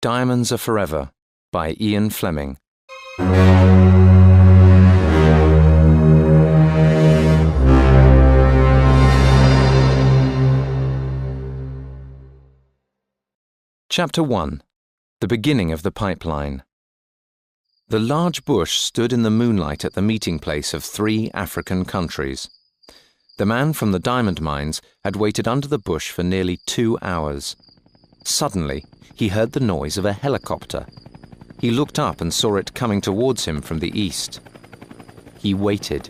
Diamonds Are Forever by Ian Fleming. Chapter 1. The Beginning of the Pipeline. The large bush stood in the moonlight at the meeting place of 3 African countries. The man from the diamond mines had waited under the bush for nearly 2 hours. Suddenly, he heard the noise of a helicopter. He looked up and saw it coming towards him from the east. He waited.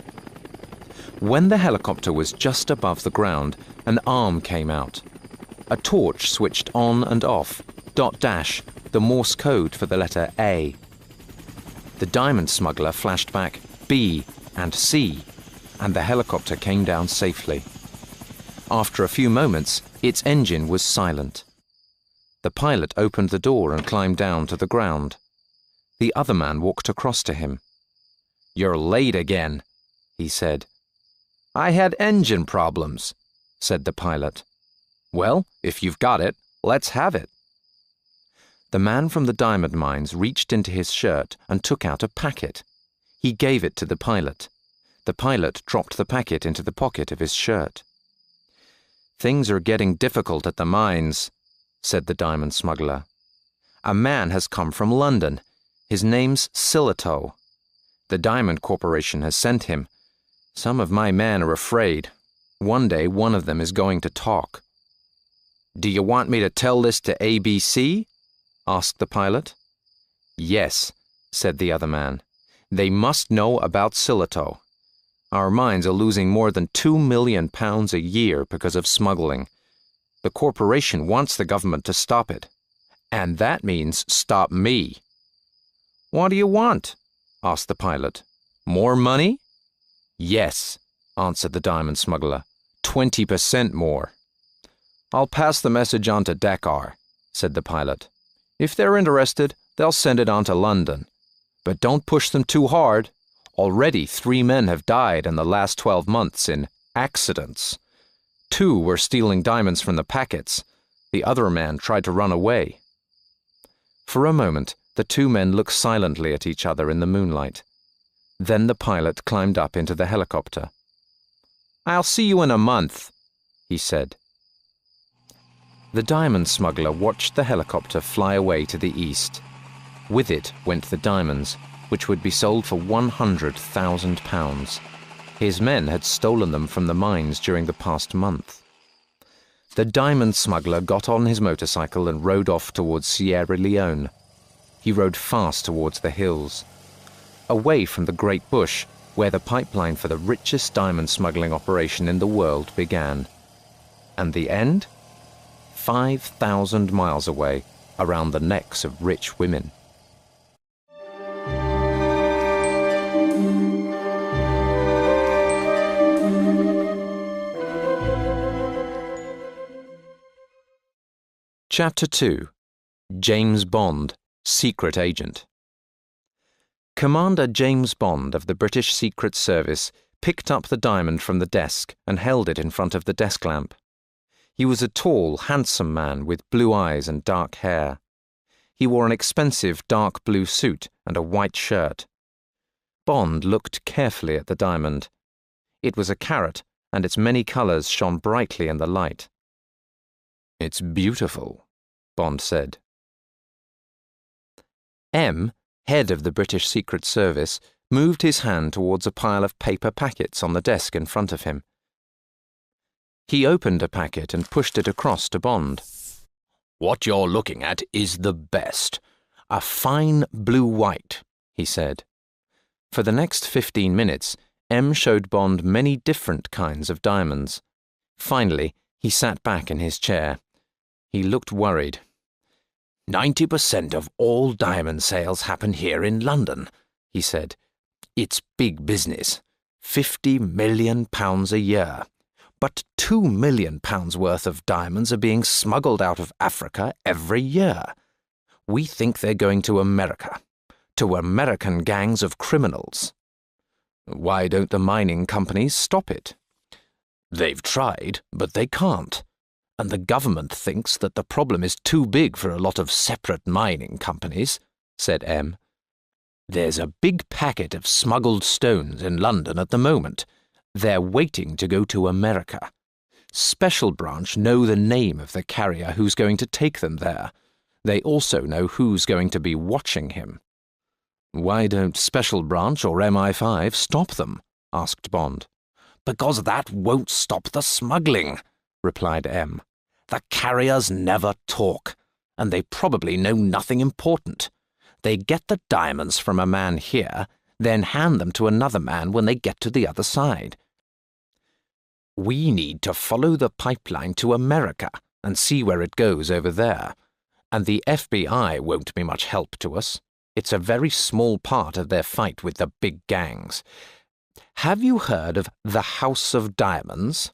When the helicopter was just above the ground, an arm came out. A torch switched on and off, .. the Morse code for the letter A. The diamond smuggler flashed back B and C, and the helicopter came down safely. After a few moments, its engine was silent. The pilot opened the door and climbed down to the ground. The other man walked across to him. "You're late again," he said. "I had engine problems," said the pilot. "Well, if you've got it, let's have it." The man from the diamond mines reached into his shirt and took out a packet. He gave it to the pilot. The pilot dropped the packet into the pocket of his shirt. "Things are getting difficult at the mines," said the diamond smuggler. "A man has come from London. His name's Subtitles. The Diamond Corporation has sent him. Some of my men are afraid. One day one of them is going to talk." "Do you want me to tell this to ABC?" asked the pilot. "Yes," said the other man. "They must know about Subtitles. Our mines are losing more than £2 million a year because of smuggling. The corporation wants the government to stop it. And that means stop me." "What do you want?" asked the pilot. "More money?" "Yes," answered the diamond smuggler. 20% more." "I'll pass the message on to Dakar," said the pilot. "If they're interested, they'll send it on to London. But don't push them too hard. Already 3 men have died in the last 12 months in accidents. 2 were stealing diamonds from the packets. The other man tried to run away." For a moment, the 2 men looked silently at each other in the moonlight. Then the pilot climbed up into the helicopter. "I'll see you in a month," he said. The diamond smuggler watched the helicopter fly away to the east. With it went the diamonds, which would be sold for £100,000. His men had stolen them from the mines during the past month. The diamond smuggler got on his motorcycle and rode off towards Sierra Leone. He rode fast towards the hills, away from the great bush where the pipeline for the richest diamond smuggling operation in the world began. And the end? 5,000 miles away, around the necks of rich women. Chapter 2. James Bond, Secret Agent. Commander James Bond of the British Secret Service picked up the diamond from the desk and held it in front of the desk lamp. He was a tall, handsome man with blue eyes and dark hair. He wore an expensive dark blue suit and a white shirt. Bond looked carefully at the diamond. It was a carat, and its many colors shone brightly in the light. "It's beautiful," Bond said. M, head of the British Secret Service, moved his hand towards a pile of paper packets on the desk in front of him. He opened a packet and pushed it across to Bond. "What you're looking at is the best. A fine blue-white," he said. For the next 15 minutes, M showed Bond many different kinds of diamonds. Finally, he sat back in his chair. He looked worried. 90% of all diamond sales happen here in London," he said. "It's big business. £50 million a year. But £2 million worth of diamonds are being smuggled out of Africa every year. We think they're going to America, to American gangs of criminals. Why don't the mining companies stop it?" "They've tried, but they can't. And the government thinks that the problem is too big for a lot of separate mining companies, said M. There's a big packet of smuggled stones in London at the moment. They're waiting to go to America. Special Branch know the name of the carrier who's going to take them there. They also know who's going to be watching him. Why don't Special Branch or MI5 stop them? Asked Bond. Because that won't stop the smuggling, replied M. The carriers never talk, and they probably know nothing important. They get the diamonds from a man here, then hand them to another man when they get to the other side. We need to follow the pipeline to America and see where it goes over there. And the FBI won't be much help to us. It's a very small part of their fight with the big gangs. Have you heard of the House of Diamonds?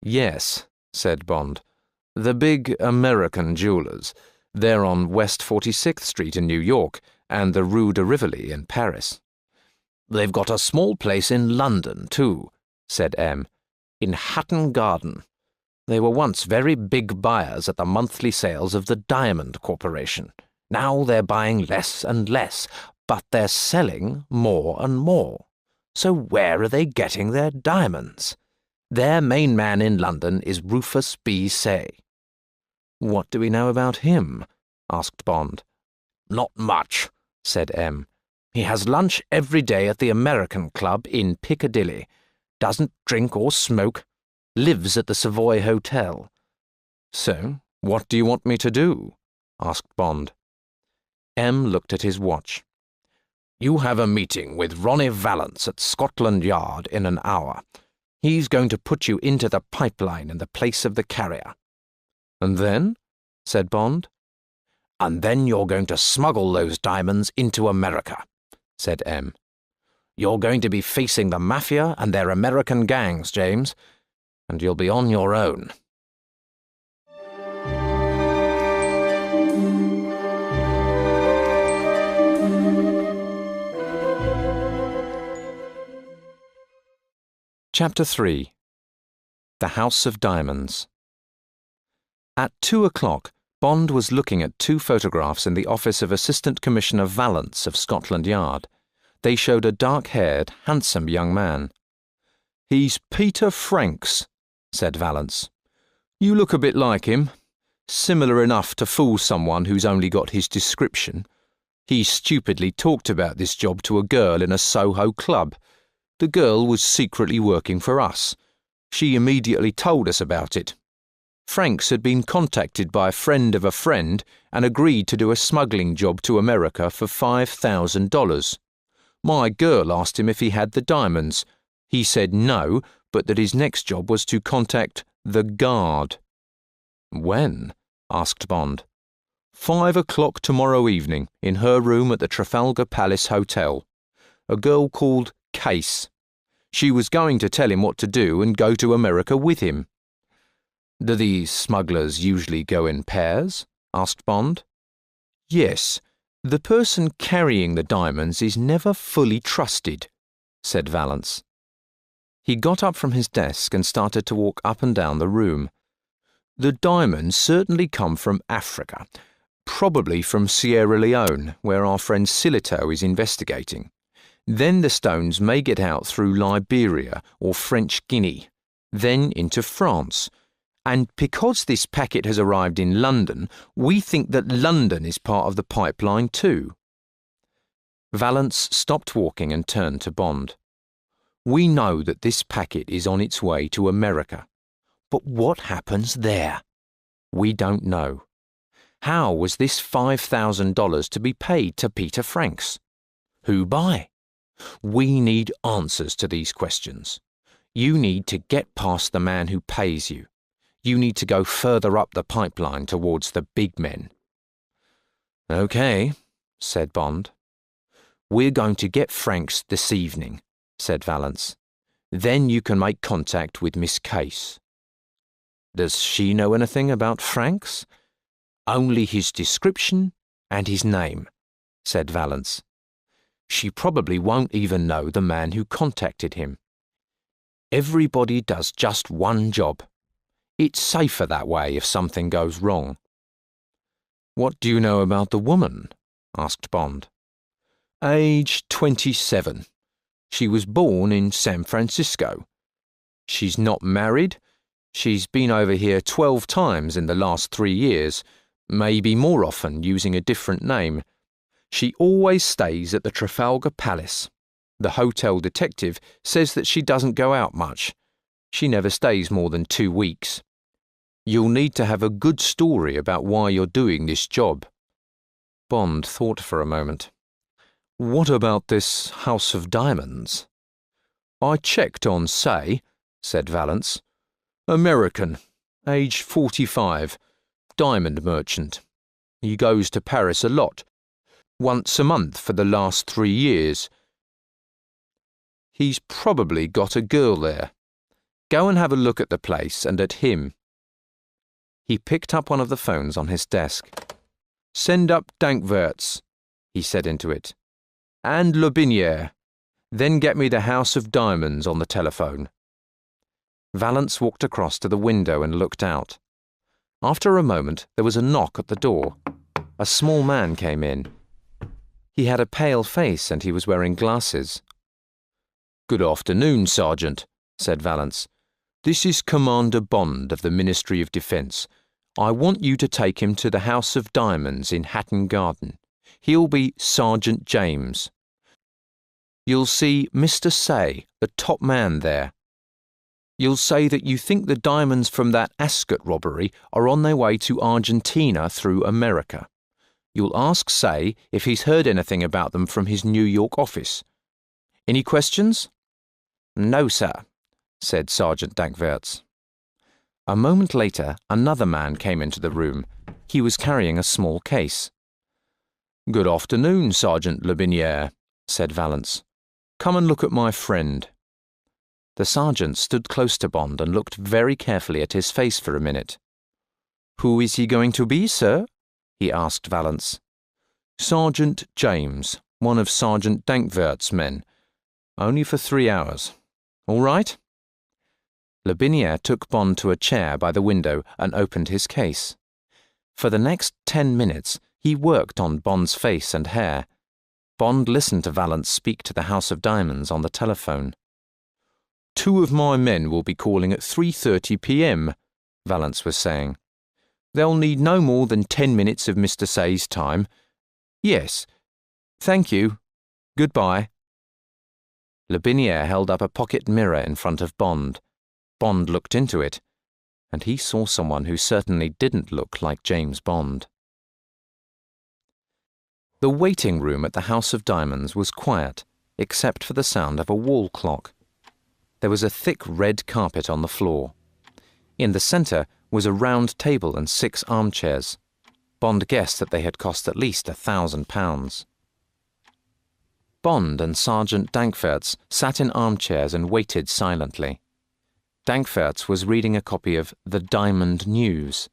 Yes, said Bond. The big American jewelers. They're on West 46th Street in New York and the Rue de Rivoli in Paris. They've got a small place in London, too, said M. In Hatton Garden. They were once very big buyers at the monthly sales of the Diamond Corporation. Now they're buying less and less, but they're selling more and more. So where are they getting their diamonds? Their main man in London is Rufus B. Say. What do we know about him? Asked Bond. Not much, said M. He has lunch every day at the American Club in Piccadilly. Doesn't drink or smoke. Lives at the Savoy Hotel. So, what do you want me to do? Asked Bond. M looked at his watch. You have a meeting with Ronnie Valance at Scotland Yard in an hour. He's going to put you into the pipeline in the place of the carrier. And then? Said Bond. And then you're going to smuggle those diamonds into America, said M. You're going to be facing the Mafia and their American gangs, James, and you'll be on your own. Chapter 3. The House of Diamonds. At 2 o'clock, Bond was looking at 2 photographs in the office of Assistant Commissioner Valance of Scotland Yard. They showed a dark-haired, handsome young man. He's Peter Franks, said Valance. You look a bit like him. Similar enough to fool someone who's only got his description. He stupidly talked about this job to a girl in a Soho club. The girl was secretly working for us. She immediately told us about it. Franks had been contacted by a friend of a friend and agreed to do a smuggling job to America for $5,000. My girl asked him if he had the diamonds. He said no, but that his next job was to contact the guard. When? Asked Bond. 5 o'clock tomorrow evening, in her room at the Trafalgar Palace Hotel. A girl called Case. She was going to tell him what to do and go to America with him. Do these smugglers usually go in pairs? Asked Bond. Yes. The person carrying the diamonds is never fully trusted, said Valance. He got up from his desk and started to walk up and down the room. The diamonds certainly come from Africa, probably from Sierra Leone, where our friend Silito is investigating. Then the stones may get out through Liberia or French Guinea, then into France. And because this packet has arrived in London, we think that London is part of the pipeline too. Valance stopped walking and turned to Bond. We know that this packet is on its way to America. But what happens there? We don't know. How was this $5,000 to be paid to Peter Franks? Who by? We need answers to these questions. You need to get past the man who pays you. You need to go further up the pipeline towards the big men. Okay, said Bond. We're going to get Franks this evening, said Valance. Then you can make contact with Miss Case. Does she know anything about Franks? Only his description and his name, said Valance. She probably won't even know the man who contacted him. Everybody does just one job. It's safer that way if something goes wrong." "What do you know about the woman?" asked Bond. "Age 27. She was born in San Francisco. She's not married. She's been over here 12 times in the last 3 years, maybe more often using a different name. She always stays at the Trafalgar Palace. The hotel detective says that she doesn't go out much. She never stays more than 2 weeks. You'll need to have a good story about why you're doing this job." Bond thought for a moment. "What about this House of Diamonds?" "I checked on Say," said Valance. "American, age 45, diamond merchant. He goes to Paris a lot, once a month for the last 3 years. He's probably got a girl there. Go and have a look at the place and at him." He picked up one of the phones on his desk. "Send up Dankwerts," he said into it, "and Le Binière. Then get me the House of Diamonds on the telephone." Valance walked across to the window and looked out. After a moment, there was a knock at the door. A small man came in. He had a pale face and he was wearing glasses. "Good afternoon, Sergeant," said Valance. "This is Commander Bond of the Ministry of Defence. I want you to take him to the House of Diamonds in Hatton Garden. He'll be Sergeant James. You'll see Mr. Say, the top man there. You'll say that you think the diamonds from that Ascot robbery are on their way to Argentina through America. You'll ask Say if he's heard anything about them from his New York office. Any questions?" "No, sir," said Sergeant Dankwerts. A moment later, another man came into the room. He was carrying a small case. "Good afternoon, Sergeant Le Binière," said Valance. "Come and look at my friend." The sergeant stood close to Bond and looked very carefully at his face for a minute. "Who is he going to be, sir?" he asked Valance. "Sergeant James, one of Sergeant Dankwerts' men. Only for 3 hours. All right?" Le Binière took Bond to a chair by the window and opened his case. For the next 10 minutes, he worked on Bond's face and hair. Bond listened to Valance speak to the House of Diamonds on the telephone. "2 of my men will be calling at 3:30 p.m., Valance was saying. "They'll need no more than 10 minutes of Mr. Say's time. Yes. Thank you. Goodbye." Le Binière held up a pocket mirror in front of Bond. Bond looked into it, and he saw someone who certainly didn't look like James Bond. The waiting room at the House of Diamonds was quiet, except for the sound of a wall clock. There was a thick red carpet on the floor. In the centre was a round table and 6 armchairs. Bond guessed that they had cost at least £1,000. Bond and Sergeant Dankwerts sat in armchairs and waited silently. Dankwerts was reading a copy of The Diamond News.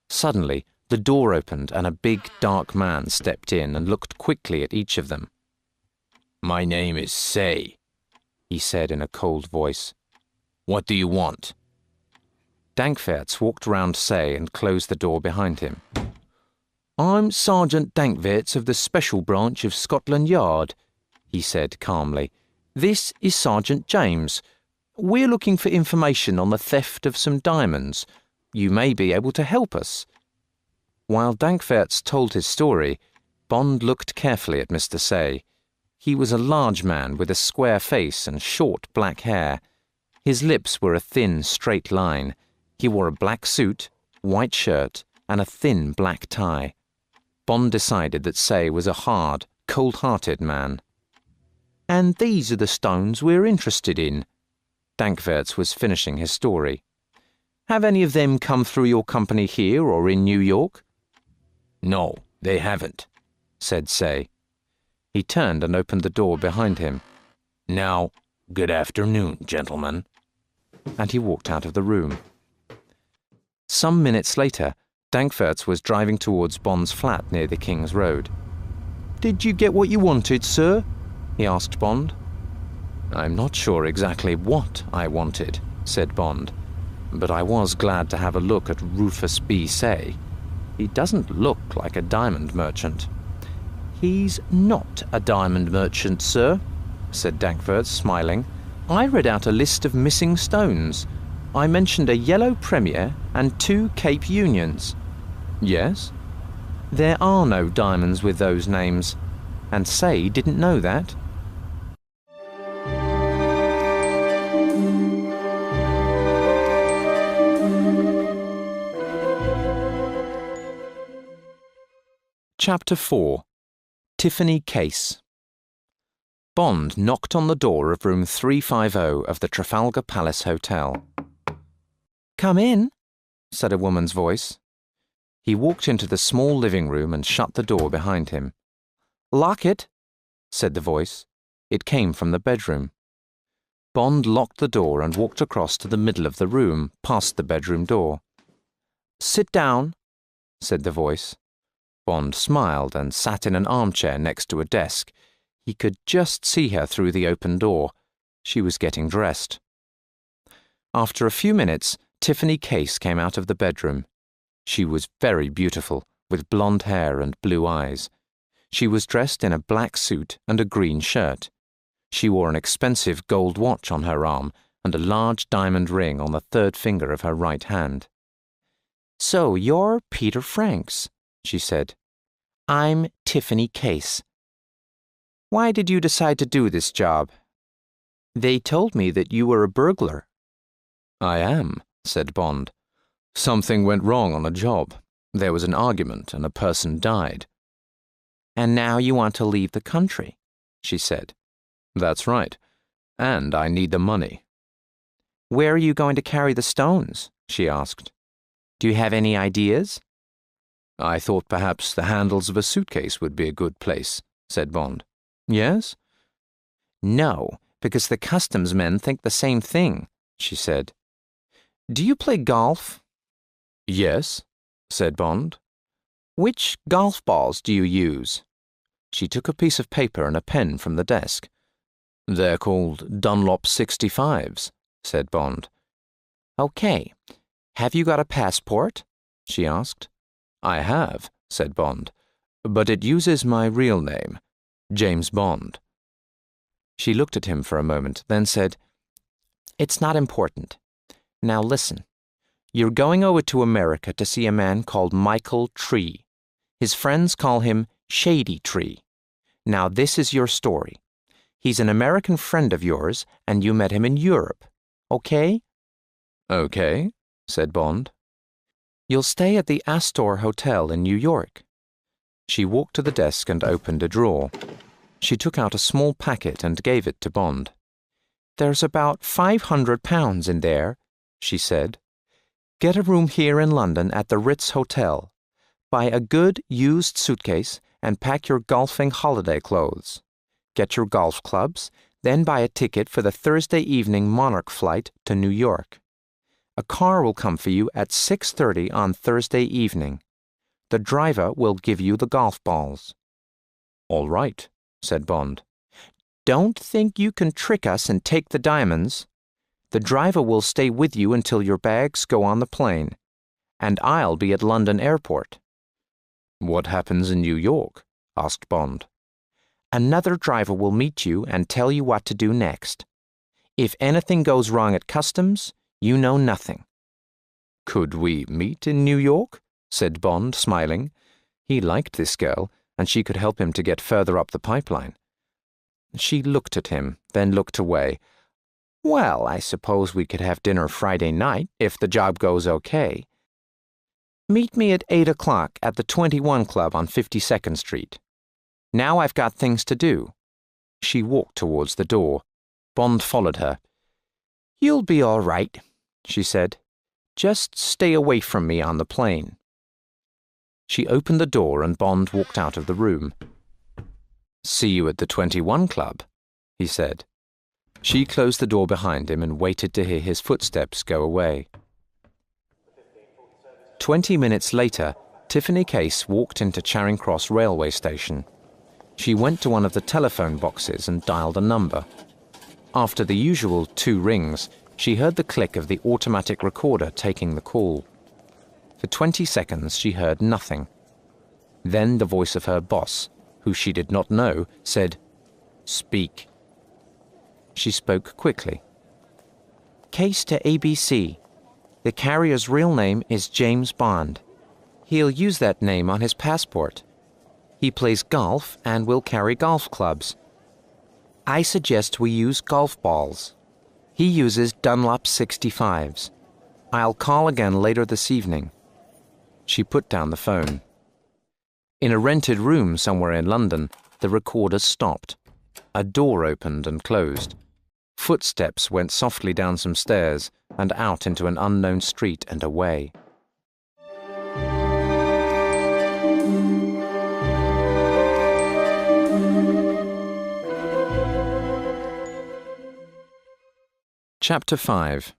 Suddenly, the door opened and a big, dark man stepped in and looked quickly at each of them. "My name is Say," he said in a cold voice. "What do you want?" Dankwerts walked round Say and closed the door behind him. "I'm Sergeant Dankwerts of the Special Branch of Scotland Yard," he said calmly. "This is Sergeant James. We're looking for information on the theft of some diamonds. You may be able to help us." While Dankwerts told his story, Bond looked carefully at Mr. Say. He was a large man with a square face and short black hair. His lips were a thin, straight line. He wore a black suit, white shirt, and a thin black tie. Bond decided that Say was a hard, cold-hearted man. "And these are the stones we're interested in." Dankwerts was finishing his story. "Have any of them come through your company here or in New York?" "No, they haven't," said Say. He turned and opened the door behind him. "Now, good afternoon, gentlemen." And he walked out of the room. Some minutes later, Dankwerts was driving towards Bond's flat near the King's Road. "Did you get what you wanted, sir?" he asked Bond. "I'm not sure exactly what I wanted," said Bond. but I was glad to have a look at Rufus B. Say. He doesn't look like a diamond merchant." "He's not a diamond merchant, sir," said Dankworth, smiling. "I read out a list of missing stones. I mentioned a yellow Premier and 2 Cape Unions." "Yes?" "There are no diamonds with those names, and Say didn't know that." Chapter 4. Tiffany Case. Bond knocked on the door of room 350 of the Trafalgar Palace Hotel. "Come in," said a woman's voice. He walked into the small living room and shut the door behind him. "Lock it," said the voice. It came from the bedroom. Bond locked the door and walked across to the middle of the room, past the bedroom door. "Sit down," said the voice. Bond smiled and sat in an armchair next to a desk. He could just see her through the open door. She was getting dressed. After a few minutes, Tiffany Case came out of the bedroom. She was very beautiful, with blonde hair and blue eyes. She was dressed in a black suit and a green shirt. She wore an expensive gold watch on her arm and a large diamond ring on the 3rd finger of her right hand. "So you're Peter Franks," she said. "I'm Tiffany Case. Why did you decide to do this job?" "They told me that you were a burglar." "I am," said Bond. "Something went wrong on a job. There was an argument and a person died." "And now you want to leave the country," she said. "That's right. And I need the money." "Where are you going to carry the stones?" she asked. "Do you have any ideas?" "I thought perhaps the handles of a suitcase would be a good place," said Bond. "Yes?" "No, because the customs men think the same thing," she said. "Do you play golf?" "Yes," said Bond. "Which golf balls do you use?" She took a piece of paper and a pen from the desk. "They're called Dunlop 65s, said Bond. "Okay. Have you got a passport?" she asked. "I have," said Bond, "but it uses my real name, James Bond." She looked at him for a moment, then said, "It's not important. Now listen. You're going over to America to see a man called Michael Tree. His friends call him Shady Tree. Now this is your story. He's an American friend of yours, and you met him in Europe. Okay?" "Okay," said Bond. "You'll stay at the Astor Hotel in New York." She walked to the desk and opened a drawer. She took out a small packet and gave it to Bond. "There's about £500 in there," she said. "Get a room here in London at the Ritz Hotel. Buy a good used suitcase and pack your golfing holiday clothes. Get your golf clubs, then buy a ticket for the Thursday evening Monarch flight to New York. A car will come for you at 6:30 on Thursday evening. The driver will give you the golf balls." "All right," said Bond. "Don't think you can trick us and take the diamonds. The driver will stay with you until your bags go on the plane, and I'll be at London Airport." "What happens in New York?" asked Bond. "Another driver will meet you and tell you what to do next. If anything goes wrong at customs, you know nothing." "Could we meet in New York?" said Bond, smiling. He liked this girl, and she could help him to get further up the pipeline. She looked at him, then looked away. "Well, I suppose we could have dinner Friday night, if the job goes okay. Meet me at 8 o'clock at the 21 Club on 52nd Street. Now I've got things to do." She walked towards the door. Bond followed her. "You'll be all right," she said. "Just stay away from me on the plane." She opened the door and Bond walked out of the room. "See you at the 21 Club," he said. She closed the door behind him and waited to hear his footsteps go away. 20 minutes later, Tiffany Case walked into Charing Cross railway station. She went to one of the telephone boxes and dialed a number. After the usual 2 rings, She heard the click of the automatic recorder taking the call. For 20 seconds she heard nothing. Then the voice of her boss, who she did not know, said, "Speak." She spoke quickly. "Case to ABC. The carrier's real name is James Bond. He'll use that name on his passport. He plays golf and will carry golf clubs. I suggest we use golf balls. He uses Dunlop 65s. I'll call again later this evening." She put down the phone. In a rented room somewhere in London, the recorder stopped. A door opened and closed. Footsteps went softly down some stairs and out into an unknown street and away. Chapter 5.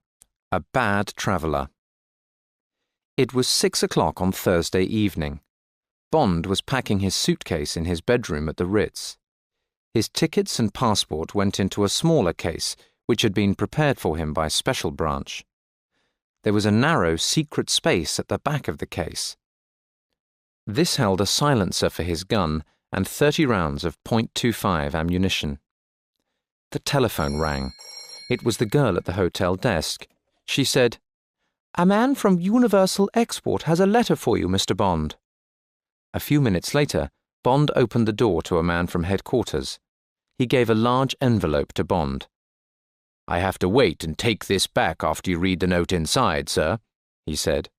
A Bad Traveller. It was 6 o'clock on Thursday evening. Bond was packing his suitcase in his bedroom at the Ritz. His tickets and passport went into a smaller case which had been prepared for him by Special Branch. There was a narrow, secret space at the back of the case. This held a silencer for his gun and 30 rounds of .25 ammunition. The telephone rang. It was the girl at the hotel desk. She said, "A man from Universal Export has a letter for you, Mr. Bond." A few minutes later, Bond opened the door to a man from headquarters. He gave a large envelope to Bond. "I have to wait and take this back after you read the note inside, sir," he said.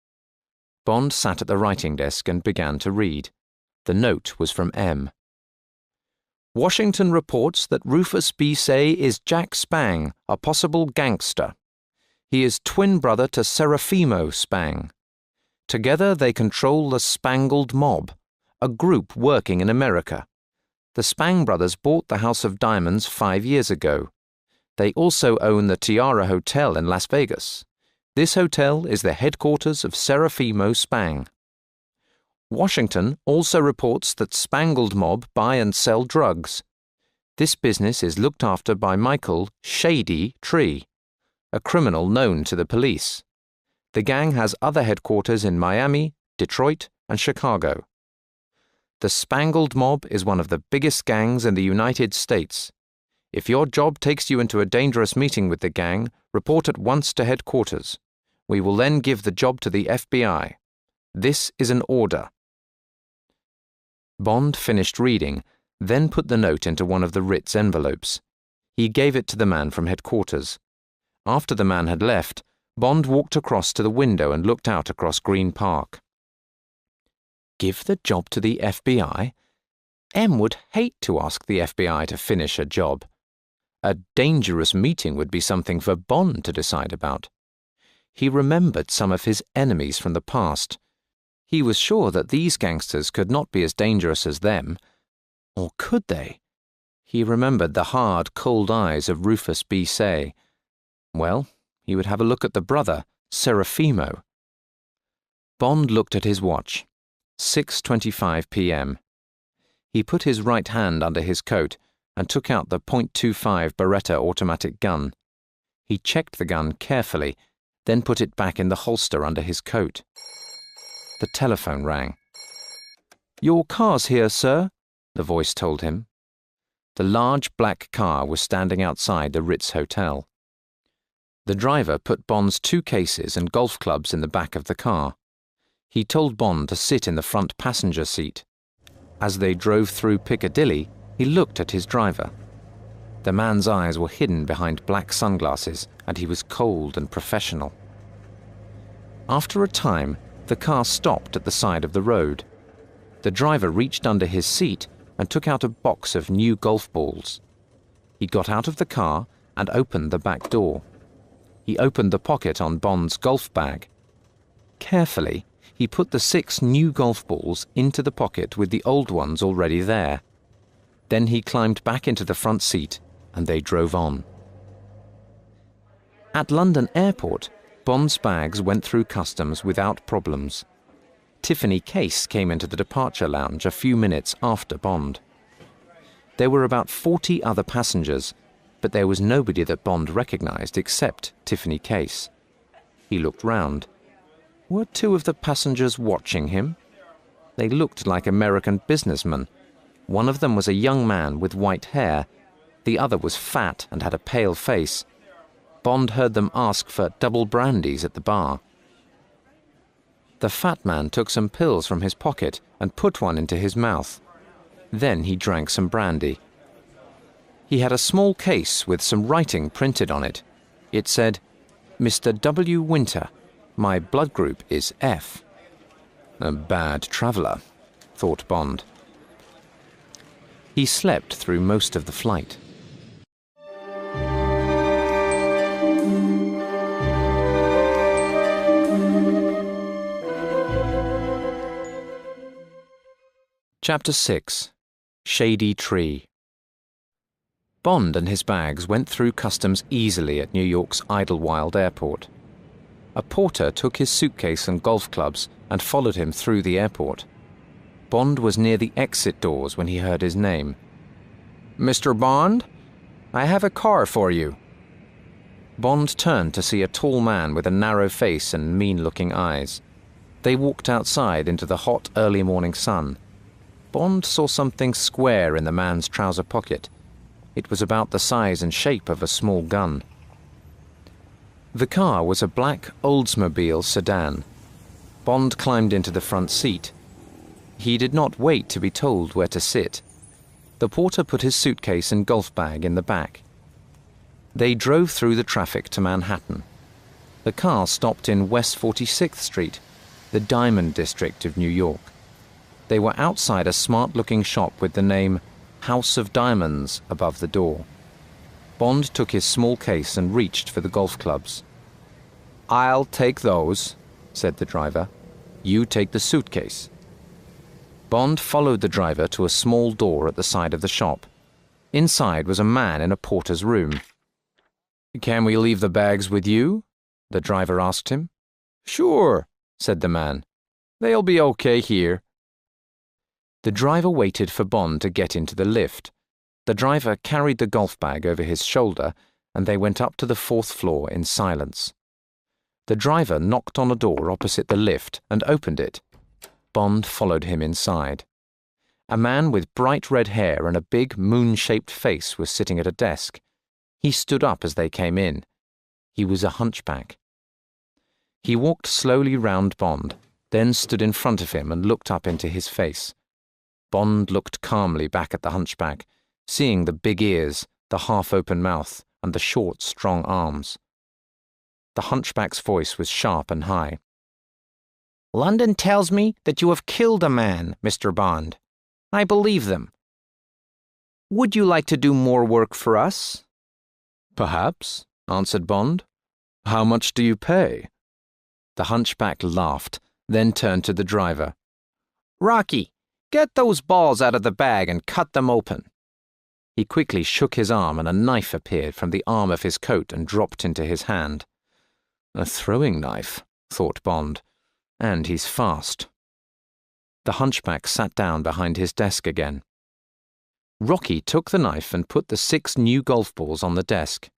Bond sat at the writing desk and began to read. The note was from M. "Washington reports that Rufus B. Say is Jack Spang, a possible gangster. He is twin brother to Serafimo Spang. Together they control the Spangled Mob, a group working in America. The Spang brothers bought the House of Diamonds 5 years ago. They also own the Tiara Hotel in Las Vegas. This hotel is the headquarters of Serafimo Spang. Washington also reports that Spangled Mob buy and sell drugs. This business is looked after by Michael Shady Tree, a criminal known to the police. The gang has other headquarters in Miami, Detroit, and Chicago. The Spangled Mob is one of the biggest gangs in the United States. If your job takes you into a dangerous meeting with the gang, report at once to headquarters. We will then give the job to the FBI. This is an order." Bond finished reading, then put the note into one of the Ritz envelopes. He gave it to the man from headquarters. After the man had left, Bond walked across to the window and looked out across Green Park. Give the job to the FBI? M would hate to ask the FBI to finish a job. A dangerous meeting would be something for Bond to decide about. He remembered some of his enemies from the past. He was sure that these gangsters could not be as dangerous as them. Or could they? He remembered the hard, cold eyes of Rufus B. Say. Well, he would have a look at the brother, Serafimo. Bond looked at his watch. 6:25 p.m. He put his right hand under his coat and took out the .25 Beretta automatic gun. He checked the gun carefully, then put it back in the holster under his coat. The telephone rang. "Your car's here, sir," the voice told him. The large black car was standing outside the Ritz Hotel. The driver put Bond's 2 cases and golf clubs in the back of the car. He told Bond to sit in the front passenger seat. As they drove through Piccadilly, he looked at his driver. The man's eyes were hidden behind black sunglasses, and he was cold and professional. After a time, the car stopped at the side of the road. The driver reached under his seat and took out a box of new golf balls. He got out of the car and opened the back door. He opened the pocket on Bond's golf bag. Carefully, he put the 6 new golf balls into the pocket with the old ones already there. Then he climbed back into the front seat and they drove on. At London Airport, Bond's bags went through customs without problems. Tiffany Case came into the departure lounge a few minutes after Bond. There were about 40 other passengers, but there was nobody that Bond recognized except Tiffany Case. He looked round. Were two of the passengers watching him? They looked like American businessmen. One of them was a young man with white hair. The other was fat and had a pale face. Bond heard them ask for double brandies at the bar. The fat man took some pills from his pocket and put one into his mouth. Then he drank some brandy. He had a small case with some writing printed on it. It said, "Mr. W. Winter, my blood group is F." A bad traveller, thought Bond. He slept through most of the flight. Chapter 6. Shady Tree. Bond and his bags went through customs easily at New York's Idlewild Airport. A porter took his suitcase and golf clubs and followed him through the airport. Bond was near the exit doors when he heard his name. "Mr. Bond, I have a car for you." Bond turned to see a tall man with a narrow face and mean-looking eyes. They walked outside into the hot early morning sun. Bond saw something square in the man's trouser pocket. It was about the size and shape of a small gun. The car was a black Oldsmobile sedan. Bond climbed into the front seat. He did not wait to be told where to sit. The porter put his suitcase and golf bag in the back. They drove through the traffic to Manhattan. The car stopped in West 46th Street, the Diamond District of New York. They were outside a smart-looking shop with the name House of Diamonds above the door. Bond took his small case and reached for the golf clubs. "I'll take those," said the driver. "You take the suitcase." Bond followed the driver to a small door at the side of the shop. Inside was a man in a porter's room. "Can we leave the bags with you?" the driver asked him. "Sure," said the man. "They'll be okay here." The driver waited for Bond to get into the lift. The driver carried the golf bag over his shoulder, and they went up to the 4th floor in silence. The driver knocked on a door opposite the lift and opened it. Bond followed him inside. A man with bright red hair and a big moon-shaped face was sitting at a desk. He stood up as they came in. He was a hunchback. He walked slowly round Bond, then stood in front of him and looked up into his face. Bond looked calmly back at the hunchback, seeing the big ears, the half-open mouth, and the short, strong arms. The hunchback's voice was sharp and high. "London tells me that you have killed a man, Mr. Bond. I believe them. Would you like to do more work for us?" "Perhaps," answered Bond. "How much do you pay?" The hunchback laughed, then turned to the driver. "Rocky, get those balls out of the bag and cut them open." He quickly shook his arm and a knife appeared from the arm of his coat and dropped into his hand. A throwing knife, thought Bond, and he's fast. The hunchback sat down behind his desk again. Rocky took the knife and put the 6 new golf balls on the desk.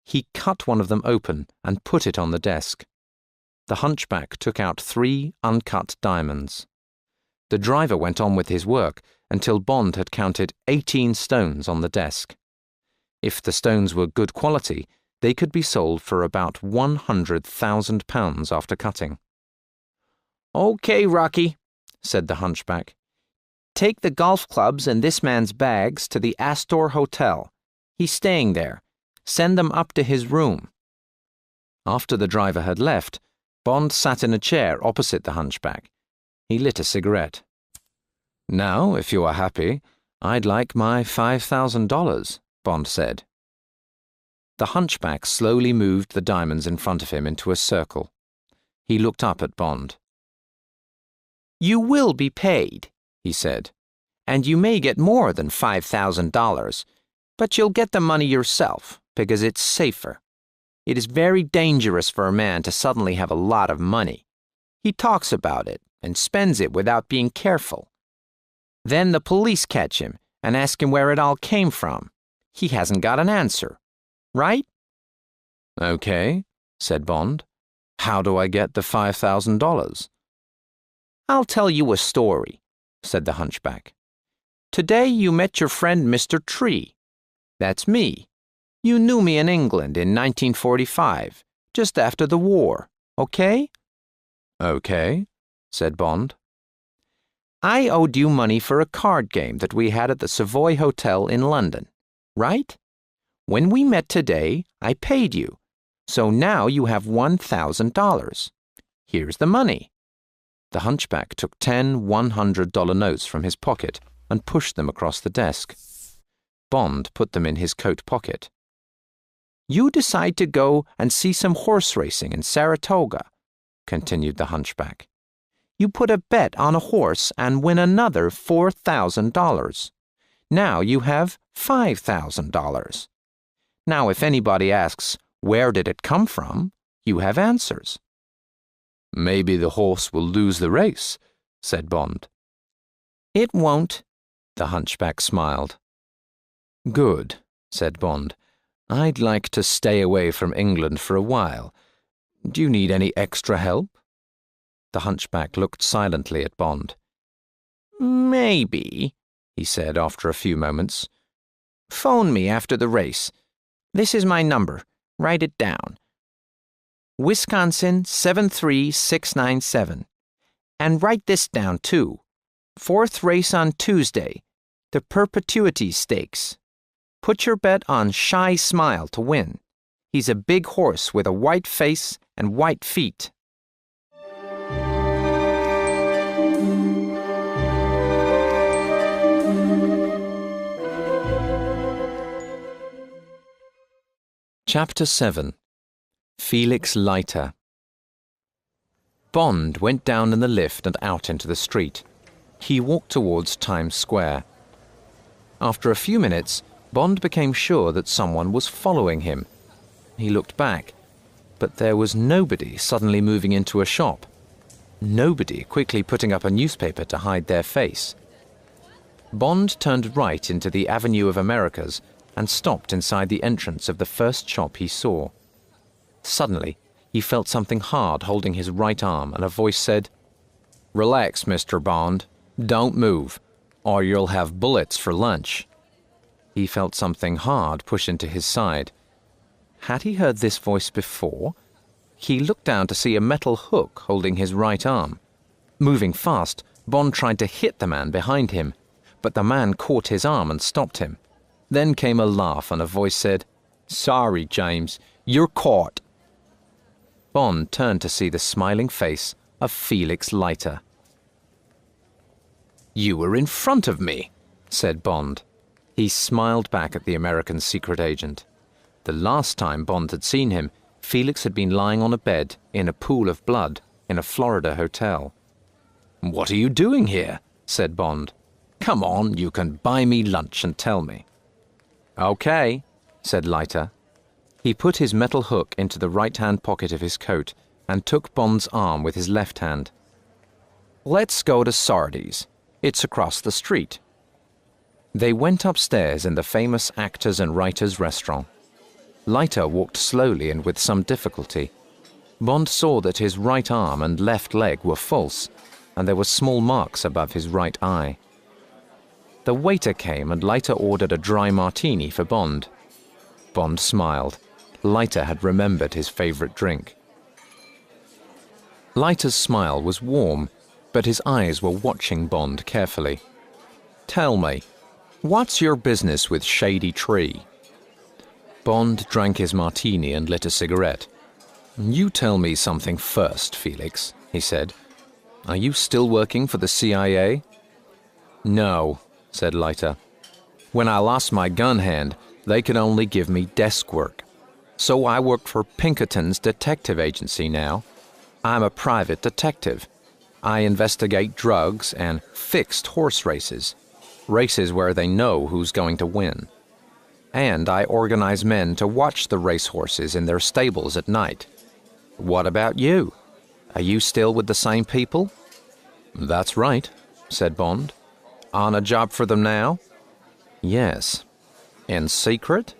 He cut one of them open and put it on the desk. The hunchback took out 3 uncut diamonds. The driver went on with his work until Bond had counted 18 stones on the desk. If the stones were good quality, they could be sold for about £100,000 after cutting. "Okay, Rocky," said the hunchback. "Take the golf clubs and this man's bags to the Astor Hotel. He's staying there. Send them up to his room." After the driver had left, Bond sat in a chair opposite the hunchback. He lit a cigarette. "Now, if you are happy, I'd like my $5,000, Bond said. The hunchback slowly moved the diamonds in front of him into a circle. He looked up at Bond. "You will be paid," he said, "and you may get more than $5,000, but you'll get the money yourself because it's safer. It is very dangerous for a man to suddenly have a lot of money. He talks about it and spends it without being careful. Then the police catch him and ask him where it all came from. he hasn't got an answer. Right? Okay, said Bond. How do I get the $5,000? I'll tell you a story, said the hunchback. Today you met your friend Mr. Tree. That's me. You knew me in England in 1945, just after the war, okay? Okay, said Bond. I owed you money for a card game that we had at the Savoy Hotel in London, right? When we met today, I paid you, so now you have $1,000. Here's the money. The hunchback took 10 $100 notes from his pocket and pushed them across the desk. Bond put them in his coat pocket. You decide to go and see some horse racing in Saratoga, continued the hunchback. You put a bet on a horse and win another $4,000. Now you have $5,000. Now if anybody asks, where did it come from, you have answers. Maybe the horse will lose the race, said Bond. It won't, the hunchback smiled. Good, said Bond. I'd like to stay away from England for a while. Do you need any extra help? The hunchback looked silently at Bond. Maybe, he said after a few moments. Phone me after the race. This is my number. Write it down. Wisconsin 73697. And write this down too. 4th race on Tuesday. The Perpetuity Stakes. Put your bet on Shy Smile to win. He's a big horse with a white face and white feet. Chapter 7. Felix Leiter. Bond went down in the lift and out into the street. He walked towards Times Square. After a few minutes, Bond became sure that someone was following him. He looked back, but there was nobody suddenly moving into a shop. Nobody quickly putting up a newspaper to hide their face. Bond turned right into the Avenue of Americas and stopped inside the entrance of the first shop he saw. Suddenly, he felt something hard holding his right arm, and a voice said, "Relax, Mr. Bond. Don't move, or you'll have bullets for lunch." He felt something hard push into his side. Had he heard this voice before? He looked down to see a metal hook holding his right arm. Moving fast, Bond tried to hit the man behind him, but the man caught his arm and stopped him. Then came a laugh, and a voice said, "Sorry, James, you're caught." Bond turned to see the smiling face of Felix Leiter. "You were in front of me," said Bond. He smiled back at the American secret agent. The last time Bond had seen him, Felix had been lying on a bed in a pool of blood in a Florida hotel. "What are you doing here?" said Bond. "Come on, you can buy me lunch and tell me." "Okay," said Leiter. He put his metal hook into the right-hand pocket of his coat and took Bond's arm with his left hand. "Let's go to Sardi's. It's across the street." They went upstairs in the famous Actors and Writers restaurant. Leiter walked slowly and with some difficulty. Bond saw that his right arm and left leg were false, and there were small marks above his right eye. The waiter came, and Leiter ordered a dry martini for Bond. Bond smiled. Leiter had remembered his favorite drink. Leiter's smile was warm, but his eyes were watching Bond carefully. "Tell me, what's your business with Shady Tree?" Bond drank his martini and lit a cigarette. "You tell me something first, Felix," he said. "Are you still working for the CIA?" "No," said Leiter. "When I lost my gun hand, they could only give me desk work. So I work for Pinkerton's detective agency now. I'm a private detective. I investigate drugs and fixed horse races, races where they know who's going to win. And I organize men to watch the racehorses in their stables at night. What about you? Are you still with the same people?" "That's right," said Bond. "On a job for them now?" "Yes." In secret?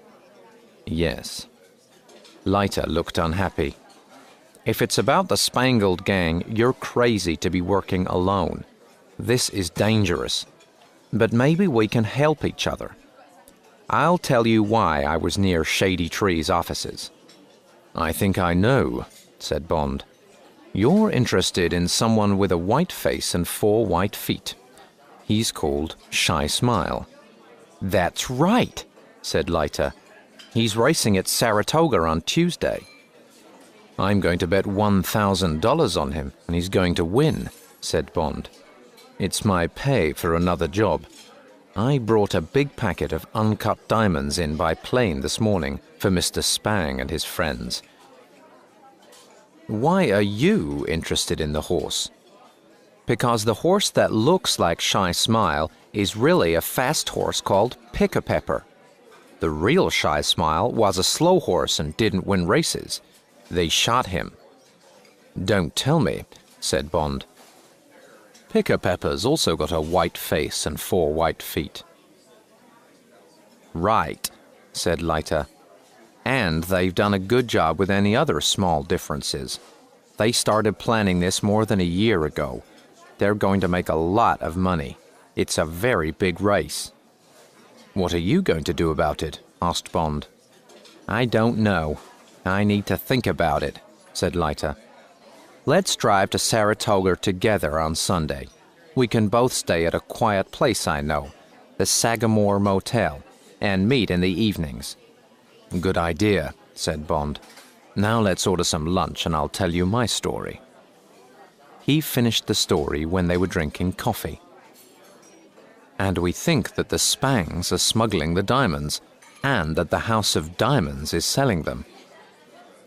Yes. Leiter looked unhappy. If it's about the Spangled Gang, you're crazy to be working alone. This is dangerous. But maybe we can help each other. I'll tell you why I was near Shady Tree's offices. I think I know, said Bond. You're interested in someone with a white face and 4 white feet. He's called Shy Smile. That's right, said Leiter. He's racing at Saratoga on Tuesday. I'm going to bet $1,000 on him, and he's going to win, said Bond. It's my pay for another job. I brought a big packet of uncut diamonds in by plane this morning for Mr. Spang and his friends. Why are you interested in the horse? Because the horse that looks like Shy Smile is really a fast horse called Pick-a-Pepper. The real Shy Smile was a slow horse and didn't win races. They shot him. Don't tell me, said Bond. Pick-a-Pepper's also got a white face and 4 white feet. Right, said Leiter. And they've done a good job with any other small differences. They started planning this more than a year ago. They're going to make a lot of money. It's a very big race. What are you going to do about it? Asked Bond. I don't know. I need to think about it, said Leiter. Let's drive to Saratoga together on Sunday. We can both stay at a quiet place I know, the Sagamore Motel, and meet in the evenings. Good idea, said Bond. Now let's order some lunch and I'll tell you my story. He finished the story when they were drinking coffee. And we think that the Spangs are smuggling the diamonds, and that the House of Diamonds is selling them.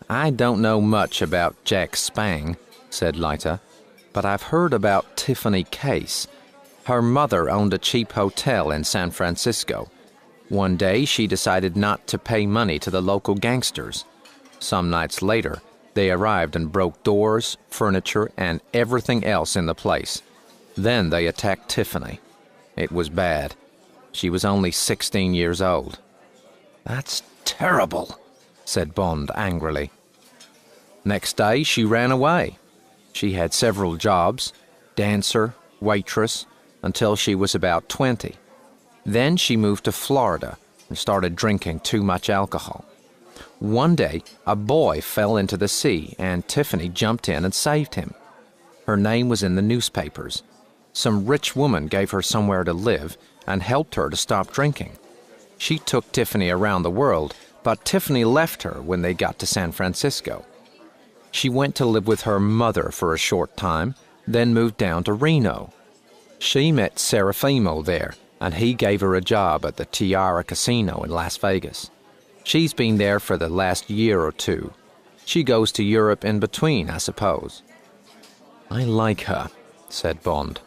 I don't know much about Jack Spang, said Leiter, but I've heard about Tiffany Case. Her mother owned a cheap hotel in San Francisco. One day she decided not to pay money to the local gangsters. Some nights later, they arrived and broke doors, furniture, and everything else in the place. Then they attacked Tiffany. It was bad. She was only 16 years old. That's terrible, said Bond angrily. Next day, she ran away. She had several jobs, dancer, waitress, until she was about 20. Then she moved to Florida and started drinking too much alcohol. One day, a boy fell into the sea and Tiffany jumped in and saved him. Her name was in the newspapers. Some rich woman gave her somewhere to live and helped her to stop drinking. She took Tiffany around the world, but Tiffany left her when they got to San Francisco. She went to live with her mother for a short time, then moved down to Reno. She met Serafimo there, and he gave her a job at the Tiara Casino in Las Vegas. She's been there for the last year or 2. She goes to Europe in between, I suppose. I like her, said Bond.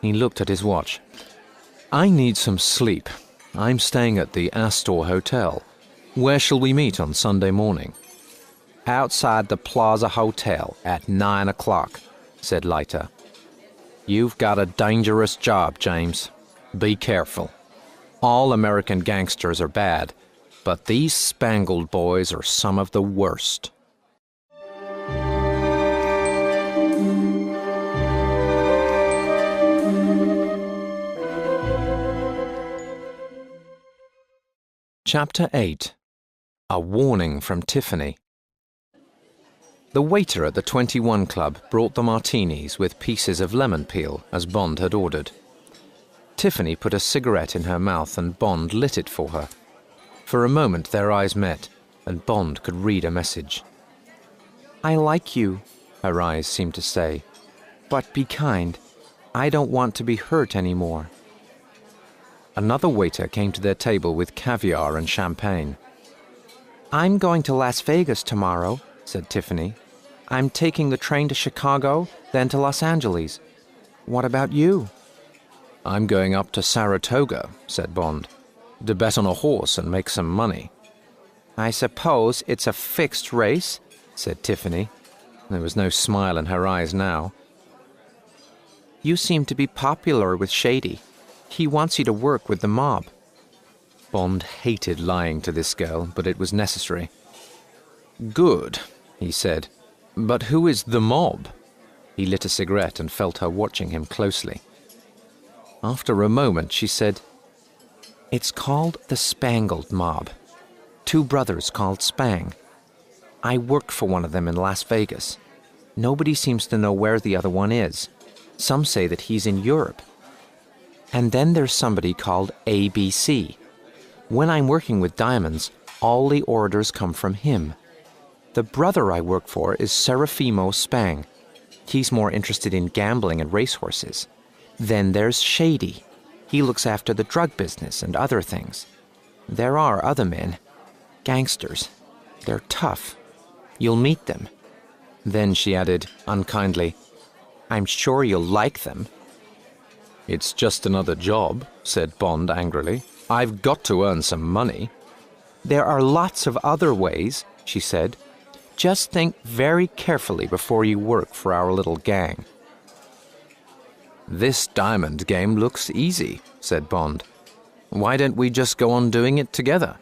He looked at his watch. I need some sleep. I'm staying at the Astor Hotel. Where shall we meet on Sunday morning? Outside the Plaza Hotel at 9 o'clock, said Leiter. You've got a dangerous job, James. Be careful. All American gangsters are bad, but these Spangled boys are some of the worst. Chapter 8. A Warning from Tiffany. The waiter at the 21 Club brought the martinis with pieces of lemon peel, as Bond had ordered. Tiffany put a cigarette in her mouth and Bond lit it for her. For a moment their eyes met, and Bond could read a message. I like you, her eyes seemed to say, but be kind. I don't want to be hurt anymore. Another waiter came to their table with caviar and champagne. I'm going to Las Vegas tomorrow, said Tiffany. I'm taking the train to Chicago, then to Los Angeles. What about you? I'm going up to Saratoga, said Bond, to bet on a horse and make some money. I suppose it's a fixed race, said Tiffany. There was no smile in her eyes now. You seem to be popular with Shady. He wants you to work with the mob. Bond hated lying to this girl, but it was necessary. "Good," he said. "But who is the mob?" He lit a cigarette and felt her watching him closely. After a moment, she said, "It's called the Spangled Mob. Two brothers called Spang. I work for one of them in Las Vegas. Nobody seems to know where the other one is. Some say that he's in Europe. And then there's somebody called ABC. When I'm working with diamonds, all the orders come from him. The brother I work for is Serafimo Spang. He's more interested in gambling and racehorses. Then there's Shady. He looks after the drug business and other things. There are other men. Gangsters. They're tough. You'll meet them." Then she added, unkindly, "I'm sure you'll like them." "It's just another job," said Bond angrily. "I've got to earn some money." "There are lots of other ways," she said. "Just think very carefully before you work for our little gang." "This diamond game looks easy," said Bond. "Why don't we just go on doing it together?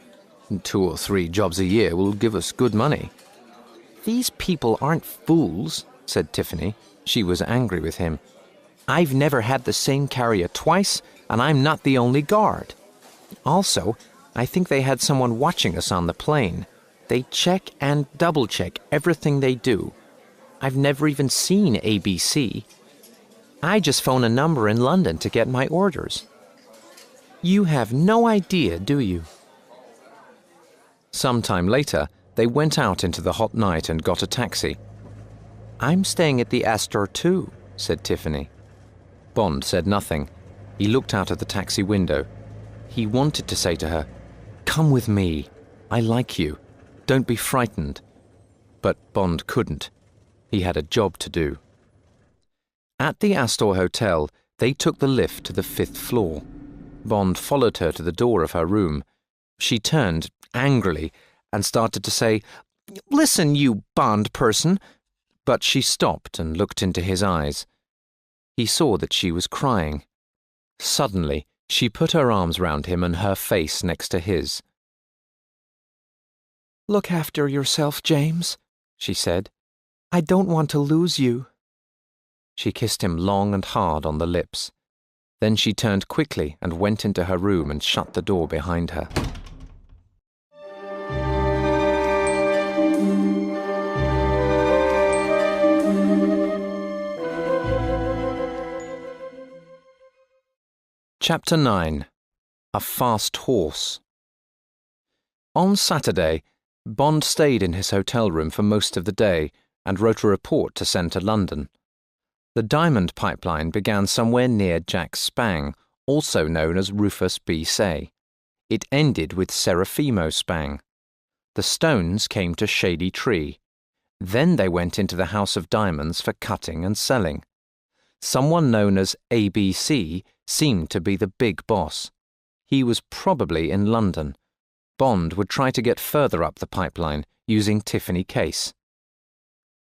2 or 3 jobs a year will give us good money." "These people aren't fools," said Tiffany. She was angry with him. "I've never had the same carrier twice, and I'm not the only guard. Also, I think they had someone watching us on the plane. They check and double-check everything they do. I've never even seen ABC. I just phone a number in London to get my orders. You have no idea, do you?" Some time later, they went out into the hot night and got a taxi. "I'm staying at the Astor too," said Tiffany. Bond said nothing. He looked out of the taxi window. He wanted to say to her, "Come with me. I like you. Don't be frightened." But Bond couldn't. He had a job to do. At the Astor Hotel, they took the lift to the 5th floor. Bond followed her to the door of her room. She turned, angrily, and started to say, "Listen, you Bond person," but she stopped and looked into his eyes. He saw that she was crying. Suddenly, she put her arms round him and her face next to his. "Look after yourself, James," she said. "I don't want to lose you." She kissed him long and hard on the lips. Then she turned quickly and went into her room and shut the door behind her. Chapter 9. A Fast Horse. On Saturday, Bond stayed in his hotel room for most of the day and wrote a report to send to London. The diamond pipeline began somewhere near Jack Spang, also known as Rufus B. Say. It ended with Serafimo Spang. The stones came to Shady Tree. Then they went into the House of Diamonds for cutting and selling. Someone known as ABC seemed to be the big boss. He was probably in London. Bond would try to get further up the pipeline using Tiffany Case.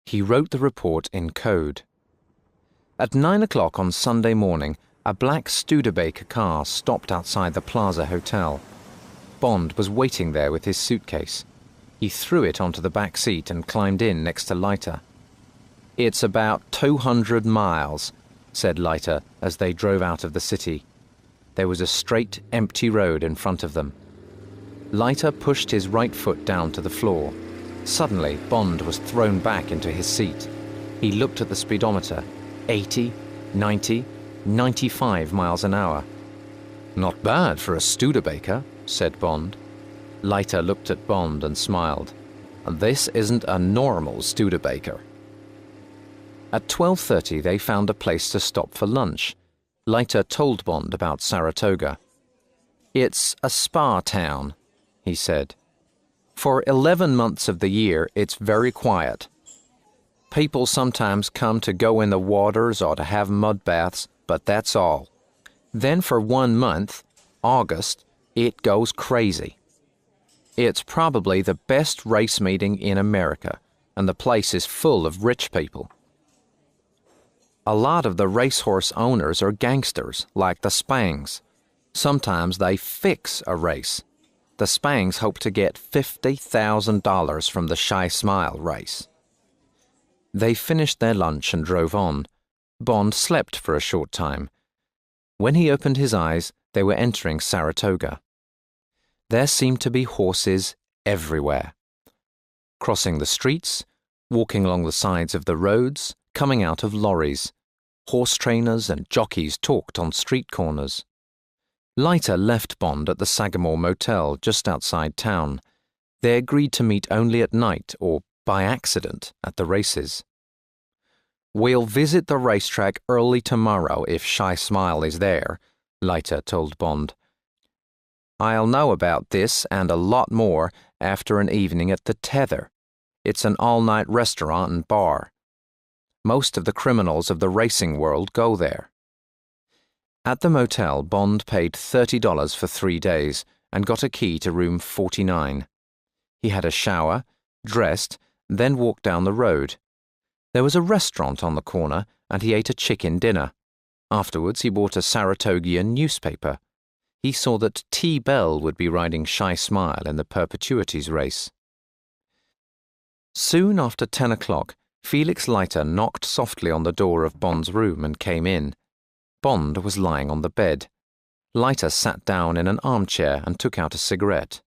He wrote the report in code. At 9 o'clock on Sunday morning, a black Studebaker car stopped outside the Plaza Hotel. Bond was waiting there with his suitcase. He threw it onto the back seat and climbed in next to Leiter. "It's about 200 miles, said Leiter as they drove out of the city. There was a straight, empty road in front of them. Leiter pushed his right foot down to the floor. Suddenly, Bond was thrown back into his seat. He looked at the speedometer. 80, 90, 95 miles an hour. "Not bad for a Studebaker," said Bond. Leiter looked at Bond and smiled. "This isn't a normal Studebaker." At 12:30 they found a place to stop for lunch. Leiter told Bond about Saratoga. "It's a spa town," he said. "For 11 months of the year it's very quiet. People sometimes come to go in the waters or to have mud baths, but that's all. Then for 1 month, August, it goes crazy. It's probably the best race meeting in America, and the place is full of rich people. A lot of the racehorse owners are gangsters, like the Spangs. Sometimes they fix a race. the Spangs hoped to get $50,000 from the Shy Smile race. They finished their lunch and drove on. Bond slept for a short time. When he opened his eyes, they were entering Saratoga. There seemed to be horses everywhere. Crossing the streets, walking along the sides of the roads, coming out of lorries. Horse trainers and jockeys talked on street corners. Leiter left Bond at the Sagamore Motel just outside town. They agreed to meet only at night or by accident at the races. "We'll visit the racetrack early tomorrow if Shy Smile is there," Leiter told Bond. "I'll know about this and a lot more after an evening at the Tether. It's an all-night restaurant and bar. Most of the criminals of the racing world go there." At the motel, Bond paid $30 for 3 days and got a key to room 49. He had a shower, dressed, then walked down the road. There was a restaurant on the corner and he ate a chicken dinner. Afterwards, he bought a Saratogian newspaper. He saw that T. Bell would be riding Shy Smile in the Perpetuities race. Soon after 10 o'clock, Felix Leiter knocked softly on the door of Bond's room and came in. Bond was lying on the bed. Leiter sat down in an armchair and took out a cigarette.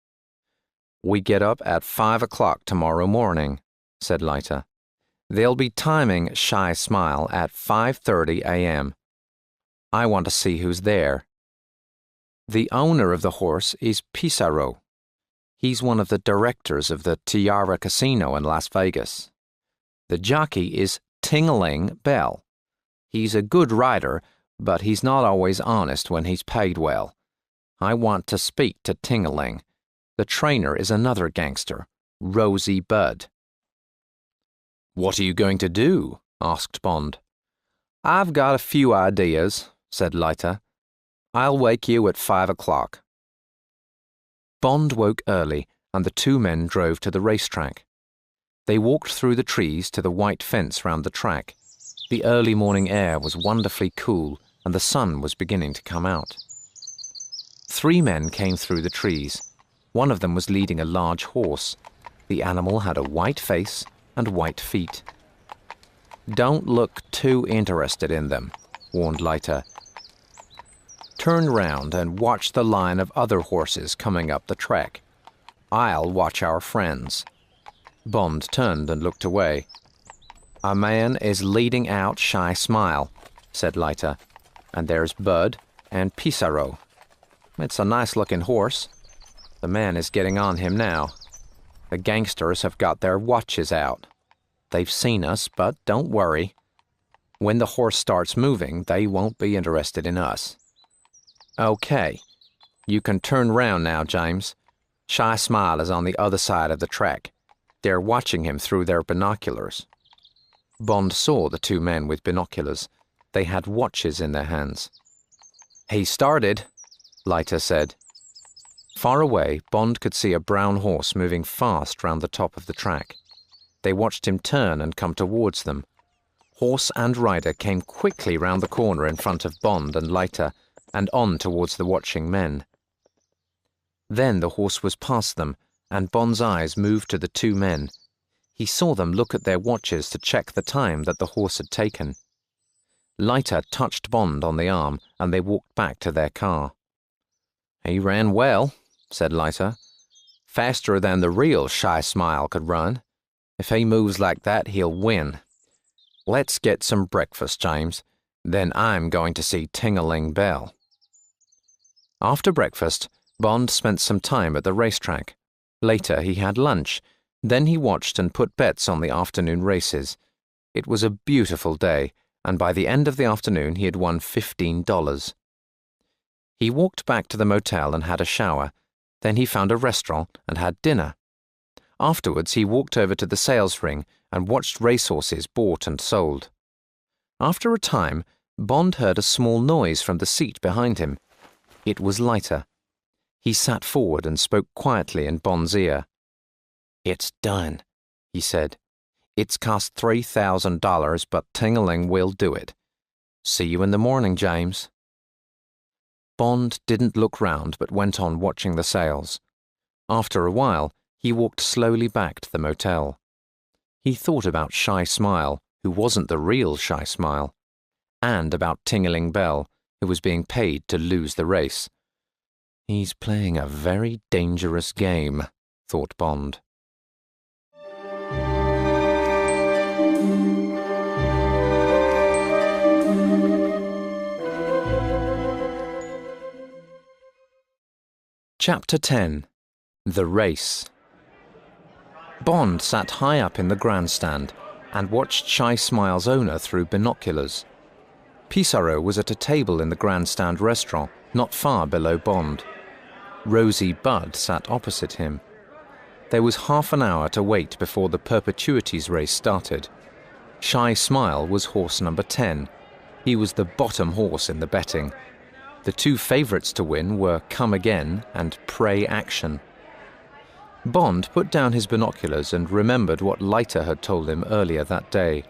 "We get up at 5 o'clock tomorrow morning," said Leiter. "They'll be timing Shy Smile at 5:30 a.m. I want to see who's there. The owner of the horse is Pissarro. He's one of the directors of the Tiara Casino in Las Vegas. The jockey is Ting-a-ling Bell. He's a good rider, but he's not always honest when he's paid well. I want to speak to Ting-a-ling. The trainer is another gangster, Rosie Budd." "What are you going to do?" asked Bond. "I've got a few ideas," said Leiter. "I'll wake you at 5 o'clock. Bond woke early, and the two men drove to the racetrack. They walked through the trees to the white fence round the track. The early morning air was wonderfully cool, and the sun was beginning to come out. 3 men came through the trees. One of them was leading a large horse. The animal had a white face and white feet. "Don't look too interested in them," warned Leiter. "Turn round and watch the line of other horses coming up the track. I'll watch our friends." Bond turned and looked away. "A man is leading out Shy Smile," said Leiter, "and there's Bud and Pissarro. It's a nice-looking horse. The man is getting on him now. The gangsters have got their watches out. They've seen us, but don't worry. When the horse starts moving, they won't be interested in us. Okay, you can turn round now, James. Shy Smile is on the other side of the track. They're watching him through their binoculars." Bond saw the 2 men with binoculars. They had watches in their hands. "He started," Leiter said. Far away, Bond could see a brown horse moving fast round the top of the track. They watched him turn and come towards them. Horse and rider came quickly round the corner in front of Bond and Leiter, and on towards the watching men. Then the horse was past them, and Bond's eyes moved to the 2 men. He saw them look at their watches to check the time that the horse had taken. Leiter touched Bond on the arm, and they walked back to their car. "He ran well," said Leiter. "Faster than the real Shy Smile could run. If he moves like that, he'll win. Let's get some breakfast, James. Then I'm going to see Ting-a-ling Bell." After breakfast, Bond spent some time at the racetrack. Later he had lunch. Then he watched and put bets on the afternoon races. It was a beautiful day, and by the end of the afternoon he had won $15. He walked back to the motel and had a shower. Then he found a restaurant and had dinner. Afterwards he walked over to the sales ring and watched racehorses bought and sold. After a time, Bond heard a small noise from the seat behind him. It was Leiter. He sat forward and spoke quietly in Bond's ear. "It's done," he said. "It's cost $3,000, but Ting-a-ling will do it. See you in the morning, James." Bond didn't look round but went on watching the sales. After a while, he walked slowly back to the motel. He thought about Shy Smile, who wasn't the real Shy Smile, and about Ting-a-ling Bell, who was being paid to lose the race. He's playing a very dangerous game, thought Bond. Chapter 10. The Race. Bond sat high up in the grandstand and watched Shy Smile's owner through binoculars. Pissarro was at a table in the grandstand restaurant, not far below Bond. Rosie Budd sat opposite him. There was half an hour to wait before the Perpetuities race started. Shy Smile was horse number 10. He was the bottom horse in the betting. The two favourites to win were Come Again and Pray Action. Bond put down his binoculars and remembered what Leiter had told him earlier that day.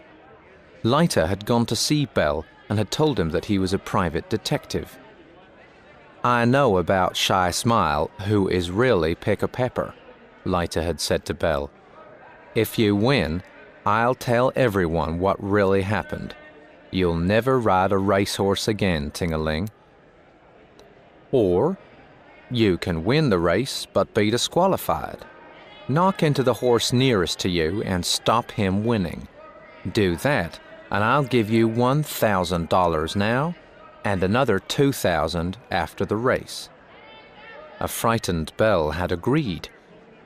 Leiter had gone to see Bell and had told him that he was a private detective. "I know about Shy Smile, who is really Pick a Pepper," Leiter had said to Bell. "If you win, I'll tell everyone what really happened. You'll never ride a racehorse again, Ting-a-ling. Or, you can win the race but be disqualified. Knock into the horse nearest to you and stop him winning. Do that, and I'll give you $1,000 now and another $2,000 after the race." A frightened Bell had agreed,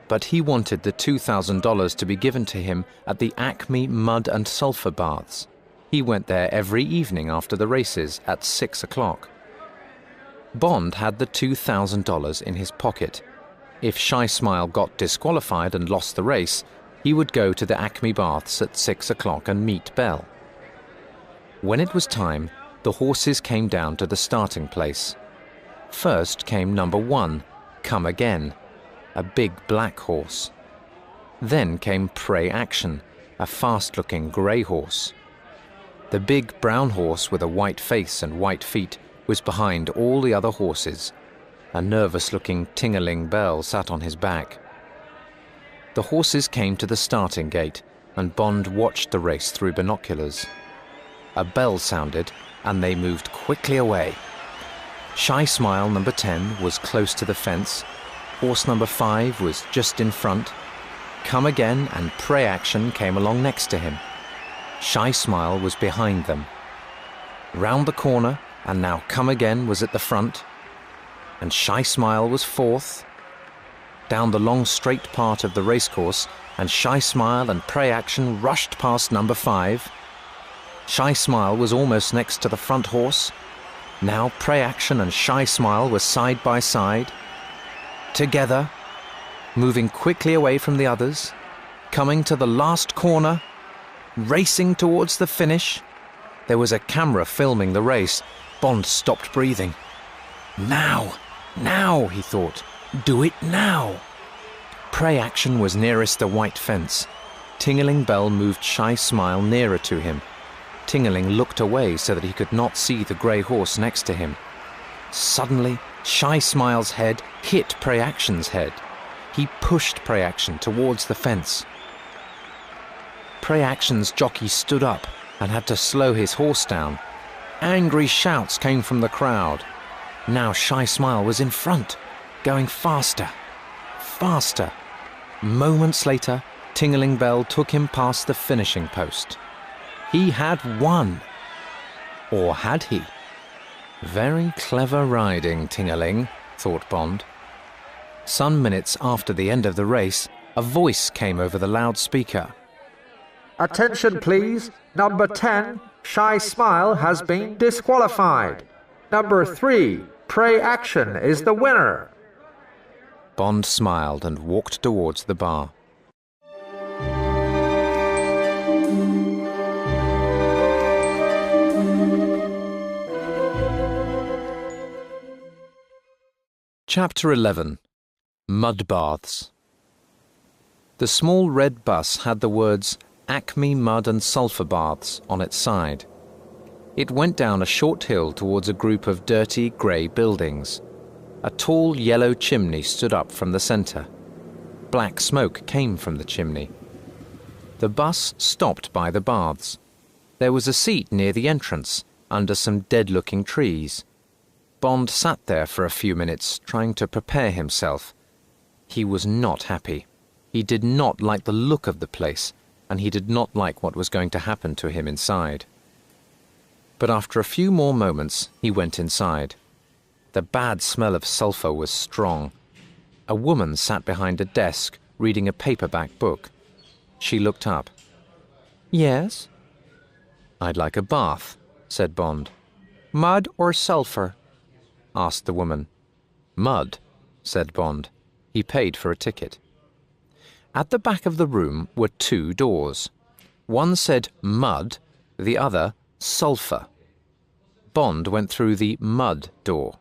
but he wanted the $2,000 to be given to him at the Acme Mud and Sulphur Baths. He went there every evening after the races at 6 o'clock. Bond had the $2,000 in his pocket. If Shy Smile got disqualified and lost the race, he would go to the Acme Baths at 6 o'clock and meet Bell. When it was time, the horses came down to the starting place. First came number 1, Come Again, a big black horse. Then came Pray Action, a fast-looking grey horse. The big brown horse with a white face and white feet was behind all the other horses. A nervous-looking Ting-a-ling Bell sat on his back. The horses came to the starting gate, and Bond watched the race through binoculars. A bell sounded, and they moved quickly away. Shy Smile number 10 was close to the fence. Horse number 5 was just in front. Come Again and Pray Action came along next to him. Shy Smile was behind them. Round the corner, and now Come Again was at the front, and Shy Smile was fourth. Down the long straight part of the racecourse, and Shy Smile and Pray Action rushed past number 5. Shy Smile was almost next to the front horse. Now Pray Action and Shy Smile were side by side, together, moving quickly away from the others, coming to the last corner, racing towards the finish. There was a camera filming the race. Bond stopped breathing. Now, he thought. Do it now. Pray Action was nearest the white fence. Ting-a-ling Bell moved Shy Smile nearer to him. Ting-a-ling looked away so that he could not see the grey horse next to him. Suddenly, Shy Smile's head hit Pray Action's head. He pushed Pray Action towards the fence. Pray Action's jockey stood up and had to slow his horse down. Angry shouts came from the crowd. Now Shy Smile was in front, going faster, faster. Moments later, Ting-a-ling Bell took him past the finishing post. He had won. Or had he? Very clever riding, Ting-a-ling, thought Bond. Some minutes after the end of the race, a voice came over the loudspeaker. "Attention, please. Number 10, Shy Smile, has been disqualified. Number 3, Pray Action, is the winner." Bond smiled and walked towards the bar. Chapter 11. Mud Baths. The small red bus had the words Acme Mud and Sulphur Baths on its side. It went down a short hill towards a group of dirty grey buildings. A tall yellow chimney stood up from the centre. black smoke came from the chimney. The bus stopped by the baths. There was a seat near the entrance, under some dead-looking trees. Bond sat there for a few minutes, trying to prepare himself. He was not happy. He did not like the look of the place, and he did not like what was going to happen to him inside. But after a few more moments, he went inside. The bad smell of sulphur was strong. A woman sat behind a desk, reading a paperback book. She looked up. Yes? "I'd like a bath," said Bond. Mud or sulphur? Asked the woman. "Mud," said Bond. He paid for a ticket. At the back of the room were two doors. One said mud, the other sulphur. Bond went through the mud door.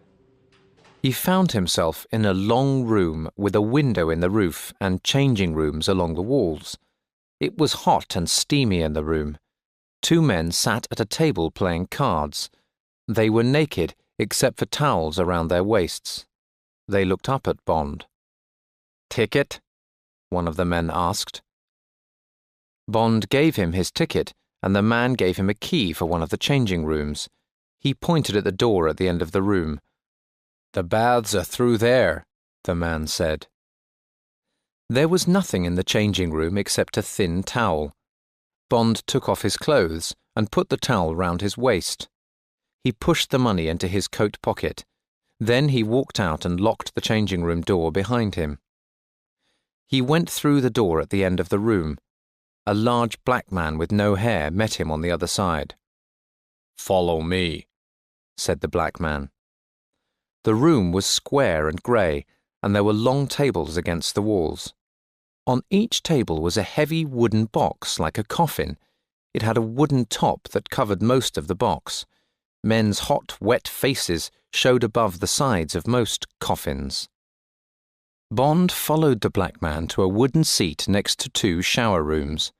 He found himself in a long room with a window in the roof and changing rooms along the walls. It was hot and steamy in the room. Two men sat at a table playing cards. They were naked except for towels around their waists. They looked up at Bond. "Ticket?" one of the men asked. Bond gave him his ticket, and the man gave him a key for one of the changing rooms. He pointed at the door at the end of the room. "The baths are through there," the man said. There was nothing in the changing room except a thin towel. Bond took off his clothes and put the towel round his waist. He pushed the money into his coat pocket. Then he walked out and locked the changing room door behind him. He went through the door at the end of the room. A large black man with no hair met him on the other side. "Follow me," said the black man. The room was square and grey, and there were long tables against the walls. On each table was a heavy wooden box like a coffin. It had a wooden top that covered most of the box. Men's hot, wet faces showed above the sides of most coffins. Bond followed the black man to a wooden seat next to two shower rooms.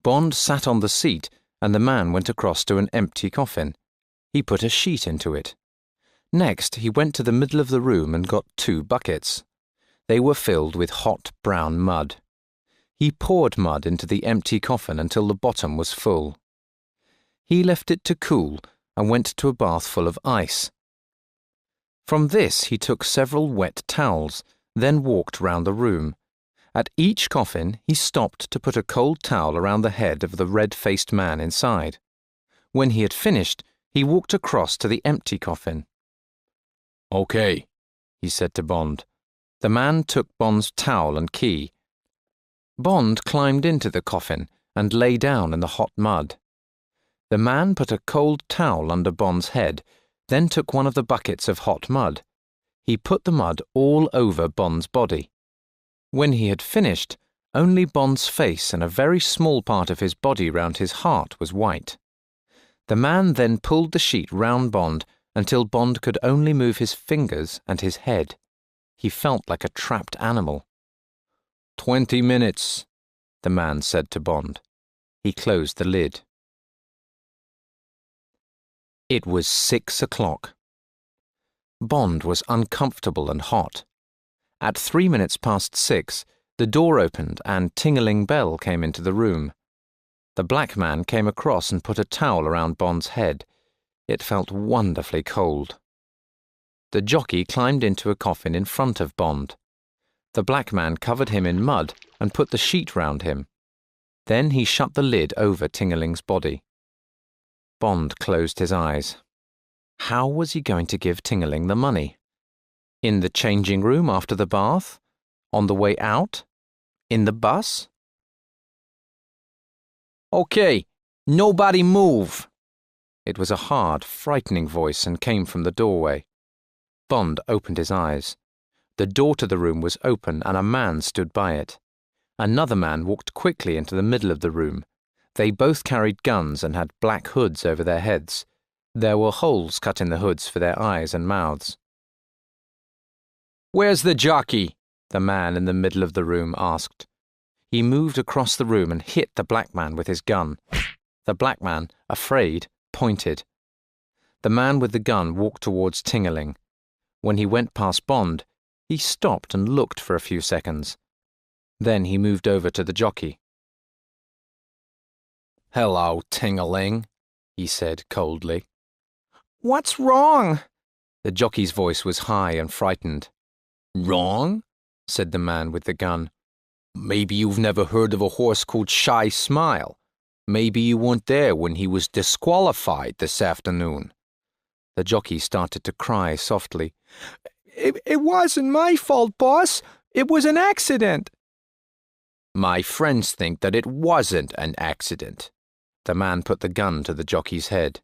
Bond sat on the seat, and the man went across to an empty coffin. He put a sheet into it. Next, he went to the middle of the room and got two buckets. They were filled with hot brown mud. He poured mud into the empty coffin until the bottom was full. He left it to cool and went to a bath full of ice. From this he took several wet towels, then walked round the room. At each coffin he stopped to put a cold towel around the head of the red-faced man inside. When he had finished, he walked across to the empty coffin. "Okay," he said to Bond. The man took Bond's towel and key. Bond climbed into the coffin and lay down in the hot mud. The man put a cold towel under Bond's head, then took one of the buckets of hot mud. He put the mud all over Bond's body. When he had finished, only Bond's face and a very small part of his body round his heart was white. The man then pulled the sheet round Bond until Bond could only move his fingers and his head. He felt like a trapped animal. 20 minutes, the man said to Bond. He closed the lid. It was 6 o'clock. Bond was uncomfortable and hot. At 3 minutes past 6, the door opened and Ting-a-ling Bell came into the room. The black man came across and put a towel around Bond's head. It felt wonderfully cold. The jockey climbed into a coffin in front of Bond. The black man covered him in mud and put the sheet round him. Then he shut the lid over Ting-a-ling's body. Bond closed his eyes. How was he going to give Ting-a-ling the money? In the changing room after the bath? On the way out? In the bus? "Okay, nobody move!" It was a hard, frightening voice and came from the doorway. Bond opened his eyes. The door to the room was open and a man stood by it. Another man walked quickly into the middle of the room. They both carried guns and had black hoods over their heads. There were holes cut in the hoods for their eyes and mouths. "Where's the jockey?" the man in the middle of the room asked. He moved across the room and hit the black man with his gun. The black man, afraid, pointed. The man with the gun walked towards Ting-a-ling. When he went past Bond, he stopped and looked for a few seconds. Then he moved over to the jockey. "Hello, Ting-a-ling," he said coldly. "What's wrong?" The jockey's voice was high and frightened. "Wrong?" said the man with the gun. "Maybe you've never heard of a horse called Shy Smile. Maybe you weren't there when he was disqualified this afternoon." The jockey started to cry softly. It wasn't my fault, boss. It was an accident." "My friends think that it wasn't an accident." The man put the gun to the jockey's head.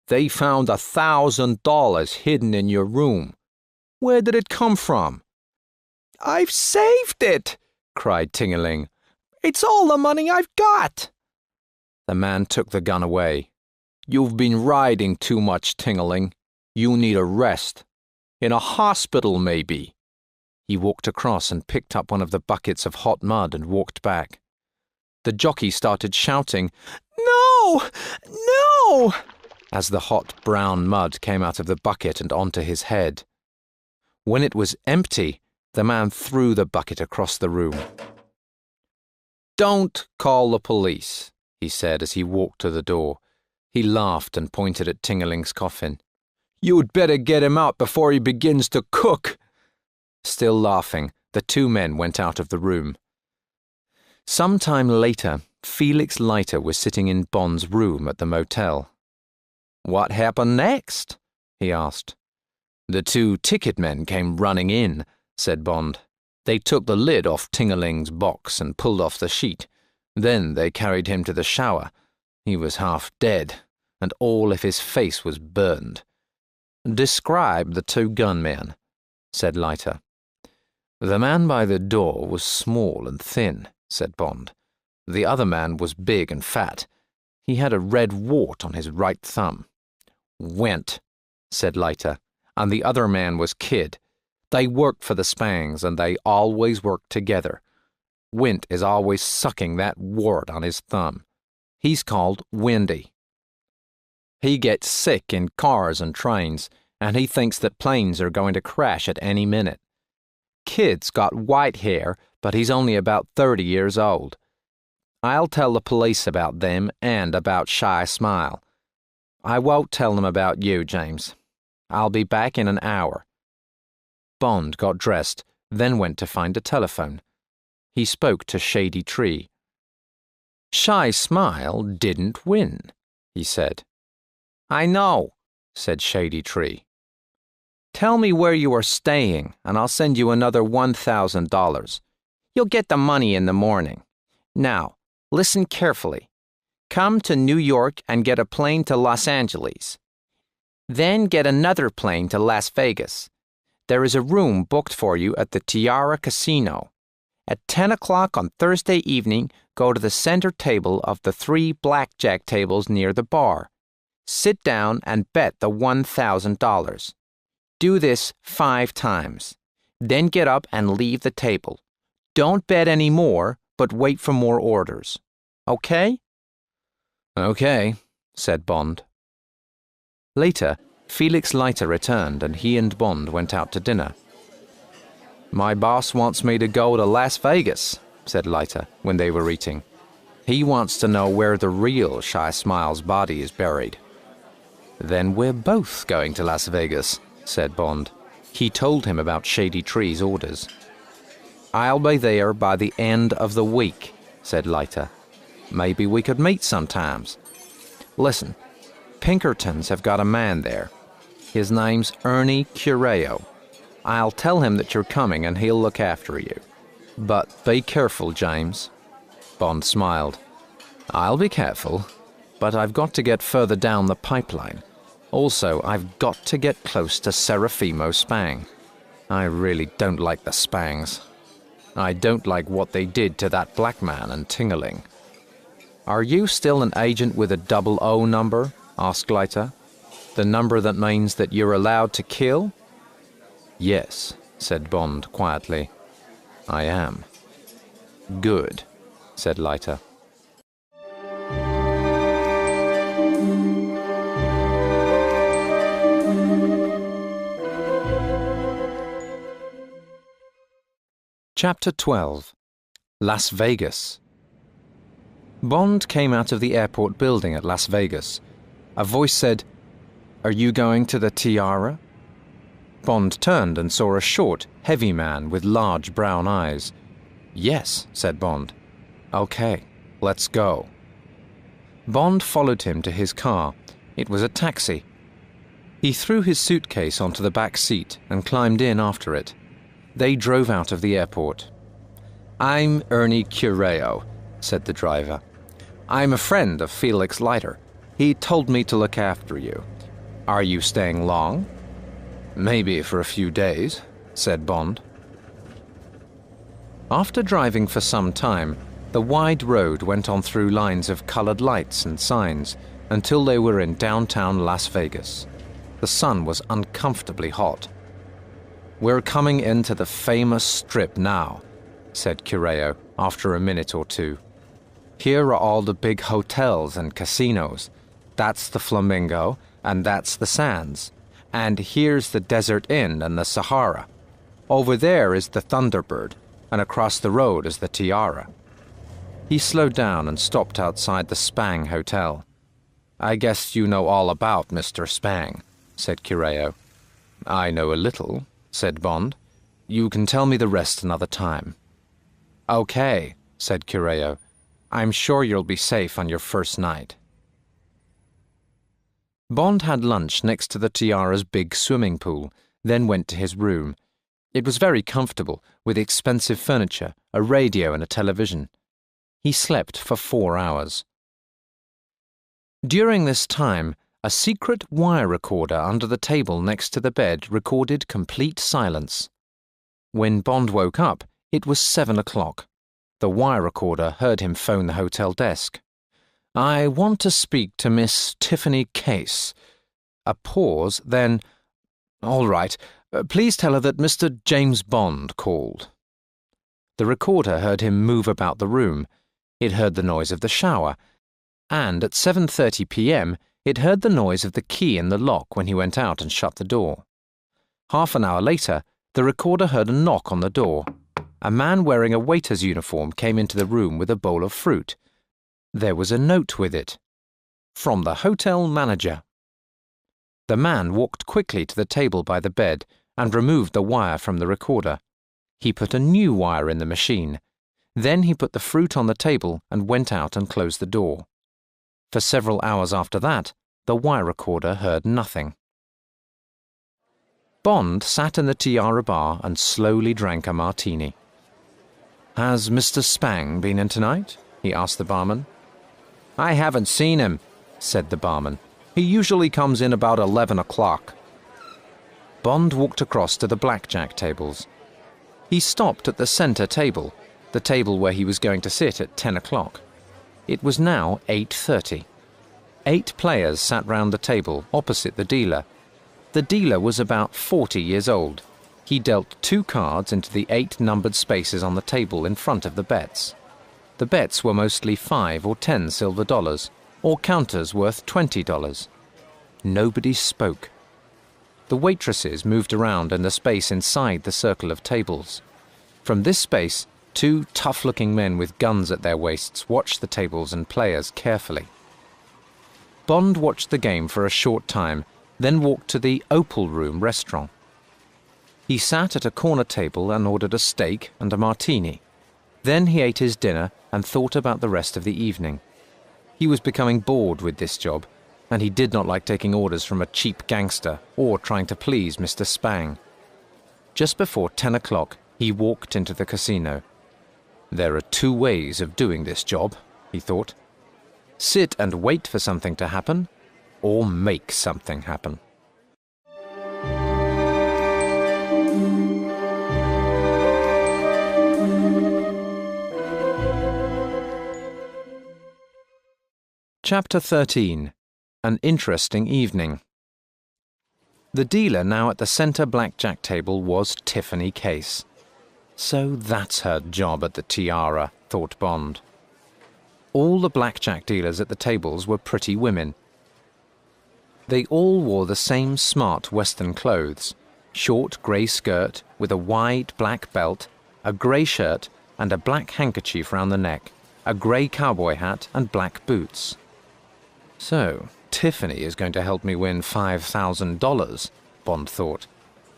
"They found $1,000 hidden in your room. Where did it come from?" "I've saved it," cried Ting-a-ling. "It's all the money I've got." The man took the gun away. "You've been riding too much, Ting-a-ling. You need a rest. In a hospital, maybe." He walked across and picked up one of the buckets of hot mud and walked back. The jockey started shouting, "No! No!" as the hot brown mud came out of the bucket and onto his head. When it was empty, the man threw the bucket across the room. "Don't call the police," he said as he walked to the door. He laughed and pointed at Ting-a-ling's coffin. "You'd better get him out before he begins to cook." Still laughing, the two men went out of the room. Some time later, Felix Leiter was sitting in Bond's room at the motel. "What happened next?" he asked. "The two ticket men came running in," said Bond. "They took the lid off Ting-a-ling's box and pulled off the sheet. Then they carried him to the shower. He was half dead, and all of his face was burned." "Describe the two gunmen," said Leiter. "The man by the door was small and thin," said Bond. "The other man was big and fat. He had a red wart on his right thumb." "Went," said Leiter. "And the other man was Kid. They worked for the Spangs, and they always worked together. Wint is always sucking that wart on his thumb. He's called Windy. He gets sick in cars and trains, and he thinks that planes are going to crash at any minute. Kid's got white hair, but he's only about 30 years old. I'll tell the police about them and about Shy Smile. I won't tell them about you, James. I'll be back in an hour." Bond got dressed, then went to find a telephone. He spoke to Shady Tree. "Shy Smile didn't win," he said. "I know," said Shady Tree. "Tell me where you are staying, and I'll send you another $1,000. You'll get the money in the morning. Now, listen carefully. Come to New York and get a plane to Los Angeles. Then get another plane to Las Vegas. There is a room booked for you at the Tiara Casino. At 10 o'clock on Thursday evening, go to the center table of the 3 blackjack tables near the bar. Sit down and bet the $1,000. Do this 5 times. Then get up and leave the table. Don't bet any more, but wait for more orders. Okay?" "Okay," said Bond. Later, Felix Leiter returned and he and Bond went out to dinner. "My boss wants me to go to Las Vegas," said Leiter when they were eating. "He wants to know where the real Shy Smile's body is buried." "Then we're both going to Las Vegas," said Bond. He told him about Shady Tree's orders. "I'll be there by the end of the week," said Leiter. "Maybe we could meet sometimes. Listen, Pinkertons have got a man there. His name's Ernie Cureo. I'll tell him that you're coming and he'll look after you. But be careful, James." Bond smiled. "I'll be careful, but I've got to get further down the pipeline. Also, I've got to get close to Serafimo Spang. I really don't like the Spangs. I don't like what they did to that black man and Ting-a-ling." "Are you still an agent with a 00 number?" asked Leiter. "The number that means that you're allowed to kill?" "Yes," said Bond quietly. "I am." "Good," said Leiter. Chapter 12. Las Vegas. Bond came out of the airport building at Las Vegas. A voice said, "Are you going to the Tiara?" Bond turned and saw a short, heavy man with large brown eyes. "Yes," said Bond. "Okay, let's go." Bond followed him to his car. It was a taxi. He threw his suitcase onto the back seat and climbed in after it. They drove out of the airport. "I'm Ernie Cureo," said the driver. "I'm a friend of Felix Leiter. He told me to look after you. Are you staying long?" "Maybe for a few days," said Bond. After driving for some time, the wide road went on through lines of colored lights and signs until they were in downtown Las Vegas. The sun was uncomfortably hot. "We're coming into the famous Strip now," said Cureo after a minute or two. "Here are all the big hotels and casinos. That's the Flamingo, and that's the Sands. And here's the Desert Inn and the Sahara. Over there is the Thunderbird, and across the road is the Tiara." He slowed down and stopped outside the Spang Hotel. "I guess you know all about Mr. Spang," said Cureo. "I know a little," said Bond. "You can tell me the rest another time." "Okay," said Cureo. "I'm sure you'll be safe on your first night." Bond had lunch next to the Tiara's big swimming pool, then went to his room. It was very comfortable, with expensive furniture, a radio and a television. He slept for 4 hours. During this time, a secret wire recorder under the table next to the bed recorded complete silence. When Bond woke up, it was 7 o'clock. The wire recorder heard him phone the hotel desk. "I want to speak to Miss Tiffany Case." A pause, then, "All right, please tell her that Mr. James Bond called." The recorder heard him move about the room. It heard the noise of the shower, and at 7:30 p.m. it heard the noise of the key in the lock when he went out and shut the door. Half an hour later, the recorder heard a knock on the door. A man wearing a waiter's uniform came into the room with a bowl of fruit. There was a note with it. From the hotel manager. The man walked quickly to the table by the bed and removed the wire from the recorder. He put a new wire in the machine. Then he put the fruit on the table and went out and closed the door. For several hours after that, the wire recorder heard nothing. Bond sat in the Tiara bar and slowly drank a martini. "Has Mr. Spang been in tonight?" he asked the barman. "I haven't seen him," said the barman. "He usually comes in about 11 o'clock. Bond walked across to the blackjack tables. He stopped at the center table, the table where he was going to sit at 10 o'clock. It was now 8:30. 8 players sat round the table opposite the dealer. The dealer was about 40 years old. He dealt 2 cards into the 8 numbered spaces on the table in front of the bets. The bets were mostly 5 or 10 silver dollars, or counters worth $20. Nobody spoke. The waitresses moved around in the space inside the circle of tables. From this space, 2 tough-looking men with guns at their waists watched the tables and players carefully. Bond watched the game for a short time, then walked to the Opal Room restaurant. He sat at a corner table and ordered a steak and a martini. Then he ate his dinner and thought about the rest of the evening. He was becoming bored with this job, and he did not like taking orders from a cheap gangster or trying to please Mr. Spang. Just before 10 o'clock, he walked into the casino. There are 2 ways of doing this job, he thought. Sit and wait for something to happen, or make something happen. Chapter 13. An Interesting Evening. The dealer now at the center blackjack table was Tiffany Case. So that's her job at the Tiara, thought Bond. All the blackjack dealers at the tables were pretty women. They all wore the same smart Western clothes, short grey skirt with a wide black belt, a grey shirt, and a black handkerchief round the neck, a grey cowboy hat and black boots. So, Tiffany is going to help me win $5,000, Bond thought.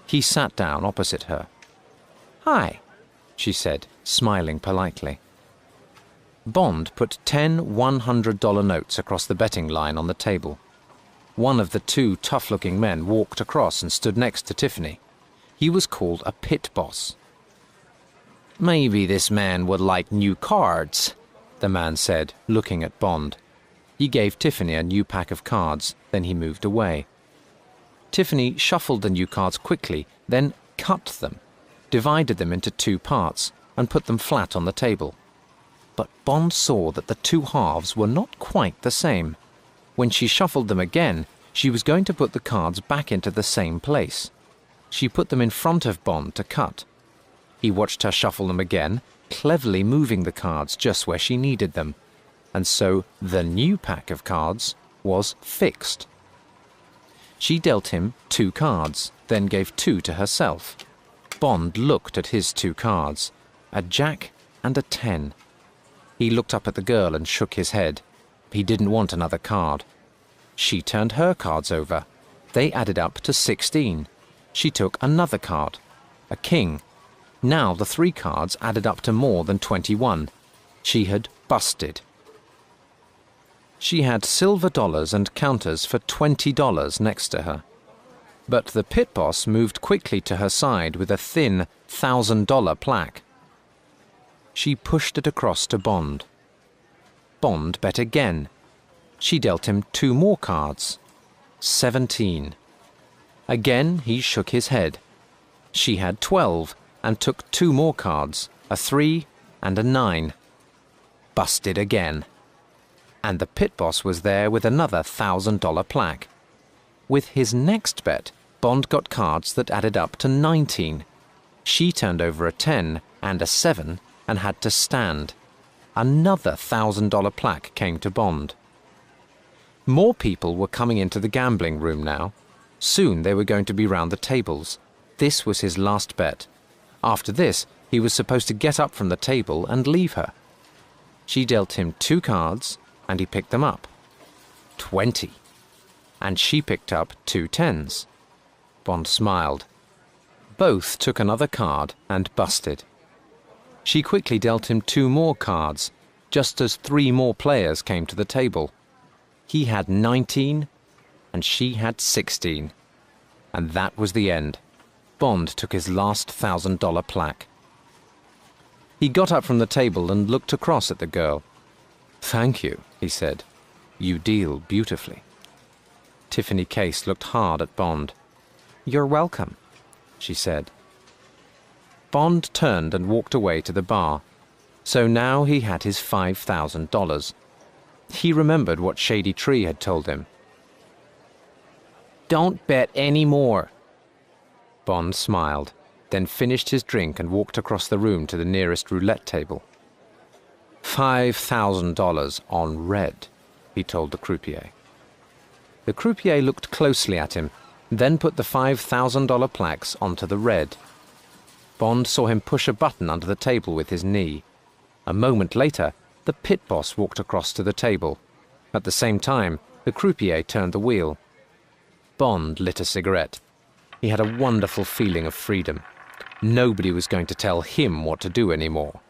He sat down opposite her. "Hi," she said, smiling politely. Bond put 10 $100 notes across the betting line on the table. One of the two tough-looking men walked across and stood next to Tiffany. He was called a pit boss. "Maybe this man would like new cards," the man said, looking at Bond. He gave Tiffany a new pack of cards, then he moved away. Tiffany shuffled the new cards quickly, then cut them, divided them into two parts, and put them flat on the table. But Bond saw that the two halves were not quite the same. When she shuffled them again, she was going to put the cards back into the same place. She put them in front of Bond to cut. He watched her shuffle them again, cleverly moving the cards just where she needed them. And so the new pack of cards was fixed. She dealt him 2 cards, then gave 2 to herself. Bond looked at his 2 cards, a jack and a 10. He looked up at the girl and shook his head. He didn't want another card. She turned her cards over. They added up to 16. She took another card, a king. Now the 3 cards added up to more than 21. She had busted. She had silver dollars and counters for $20 next to her. But the pit boss moved quickly to her side with a thin $1,000 plaque. She pushed it across to Bond. Bond bet again. She dealt him 2 more cards. 17. Again he shook his head. She had 12 and took 2 more cards, a 3 and a 9. Busted again. And the pit boss was there with another $1,000 plaque. With his next bet, Bond got cards that added up to 19. She turned over a 10 and a 7 and had to stand. Another $1,000 plaque came to Bond. More people were coming into the gambling room now. Soon they were going to be round the tables. This was his last bet. After this, he was supposed to get up from the table and leave her. She dealt him 2 cards, and he picked them up. 20. And she picked up 2 10s. Bond smiled. Both took another card and busted. She quickly dealt him 2 more cards, just as 3 more players came to the table. He had 19, and she had 16. And that was the end. Bond took his last $1,000 plaque. He got up from the table and looked across at the girl. "Thank you," he said. "You deal beautifully." Tiffany Case looked hard at Bond. "You're welcome," she said. Bond turned and walked away to the bar. So now he had his $5,000. He remembered what Shady Tree had told him. "Don't bet any more." Bond smiled, then finished his drink and walked across the room to the nearest roulette table. $5,000 on red, he told the croupier. The croupier looked closely at him, then put the $5,000 plaques onto the red. Bond saw him push a button under the table with his knee. A moment later, the pit boss walked across to the table. At the same time, the croupier turned the wheel. Bond lit a cigarette. He had a wonderful feeling of freedom. Nobody was going to tell him what to do anymore,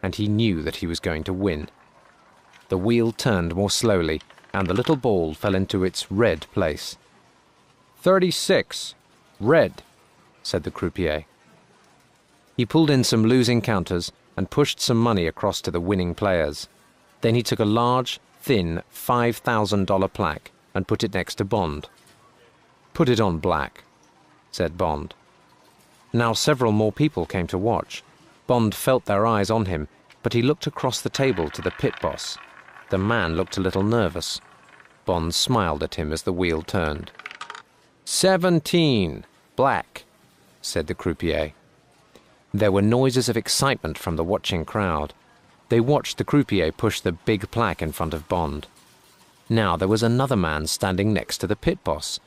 and he knew that he was going to win. The wheel turned more slowly, and the little ball fell into its red place. 36. Red, said the croupier. He pulled in some losing counters and pushed some money across to the winning players. Then he took a large, thin $5,000 plaque and put it next to Bond. "Put it on black," said Bond. Now several more people came to watch. Bond felt their eyes on him, but he looked across the table to the pit boss. The man looked a little nervous. Bond smiled at him as the wheel turned. 17. Black, said the croupier. There were noises of excitement from the watching crowd. They watched the croupier push the big plaque in front of Bond. Now there was another man standing next to the pit boss.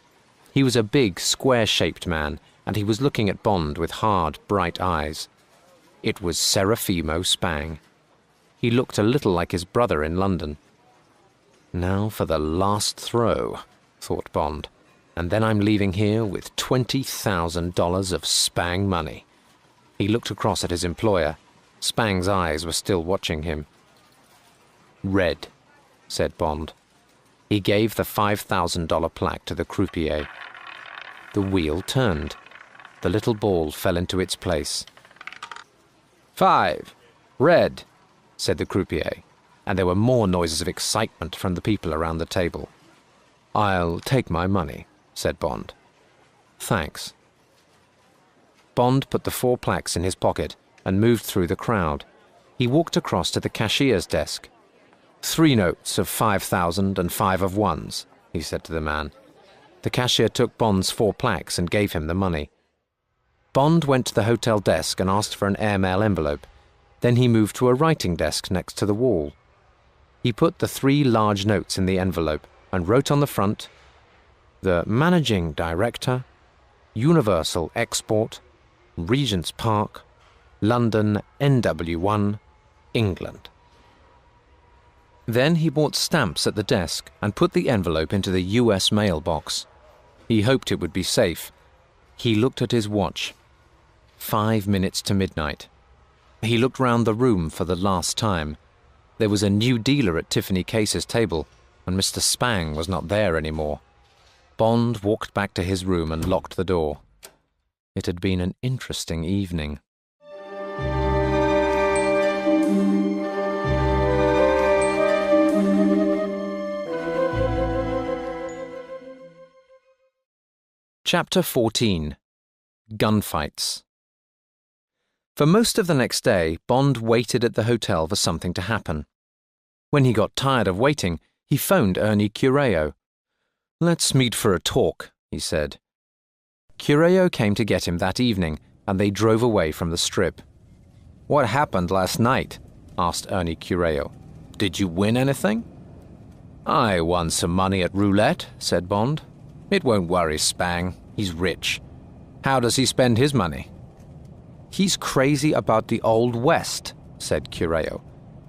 He was a big, square-shaped man, and he was looking at Bond with hard, bright eyes. It was Serafimo Spang. He looked a little like his brother in London. Now for the last throw, thought Bond, and then I'm leaving here with $20,000 of Spang money. He looked across at his employer. Spang's eyes were still watching him. "Red," said Bond. He gave the $5,000 plaque to the croupier. The wheel turned. The little ball fell into its place. "5. Red," said the croupier, and there were more noises of excitement from the people around the table. "I'll take my money," said Bond. "Thanks." Bond put the 4 plaques in his pocket and moved through the crowd. He walked across to the cashier's desk. 3 notes of 5,000 and 5 of 1s, he said to the man. The cashier took Bond's 4 plaques and gave him the money. Bond went to the hotel desk and asked for an airmail envelope. Then he moved to a writing desk next to the wall. He put the 3 large notes in the envelope and wrote on the front, "The Managing Director, Universal Export, Regent's Park, London NW1, England." Then he bought stamps at the desk and put the envelope into the US mailbox. He hoped it would be safe. He looked at his watch. 5 minutes to midnight. He looked round the room for the last time. There was a new dealer at Tiffany Case's table, and Mr. Spang was not there anymore. Bond walked back to his room and locked the door. It had been an interesting evening. Chapter 14. Gunfights. For most of the next day, Bond waited at the hotel for something to happen. When he got tired of waiting, he phoned Ernie Cureo. "Let's meet for a talk," he said. Cureo came to get him that evening, and they drove away from the Strip. "What happened last night?" asked Ernie Cureo. "Did you win anything?" "I won some money at roulette," said Bond. "It won't worry Spang. He's rich." "How does he spend his money?" "He's crazy about the Old West," said Cureo.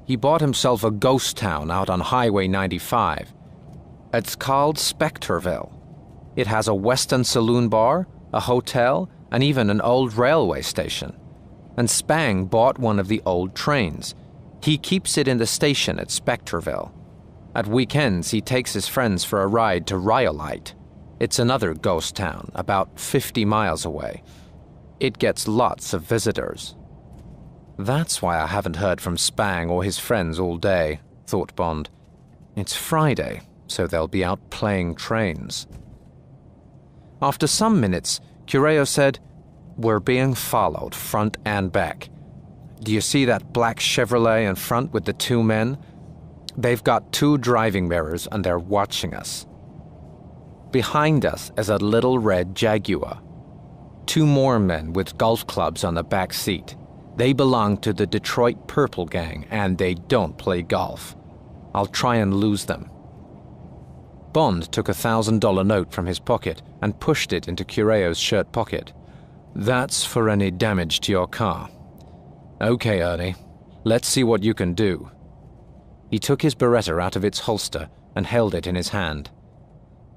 "He bought himself a ghost town out on Highway 95. It's called Spectreville. It has a Western saloon bar, a hotel, and even an old railway station. And Spang bought one of the old trains. He keeps it in the station at Spectreville. At weekends, he takes his friends for a ride to Rhyolite. It's another ghost town, about 50 miles away. It gets lots of visitors." "That's why I haven't heard from Spang or his friends all day," thought Bond. "It's Friday, so they'll be out playing trains." After some minutes, Cureo said, "We're being followed, front and back. Do you see that black Chevrolet in front with the 2 men? They've got 2 driving mirrors and they're watching us. Behind us is a little red Jaguar. 2 more men with golf clubs on the back seat. They belong to the Detroit Purple Gang, and they don't play golf. I'll try and lose them." Bond took a $1,000 note from his pocket and pushed it into Cureo's shirt pocket. "That's for any damage to your car." "Okay, Ernie. Let's see what you can do." He took his Beretta out of its holster and held it in his hand.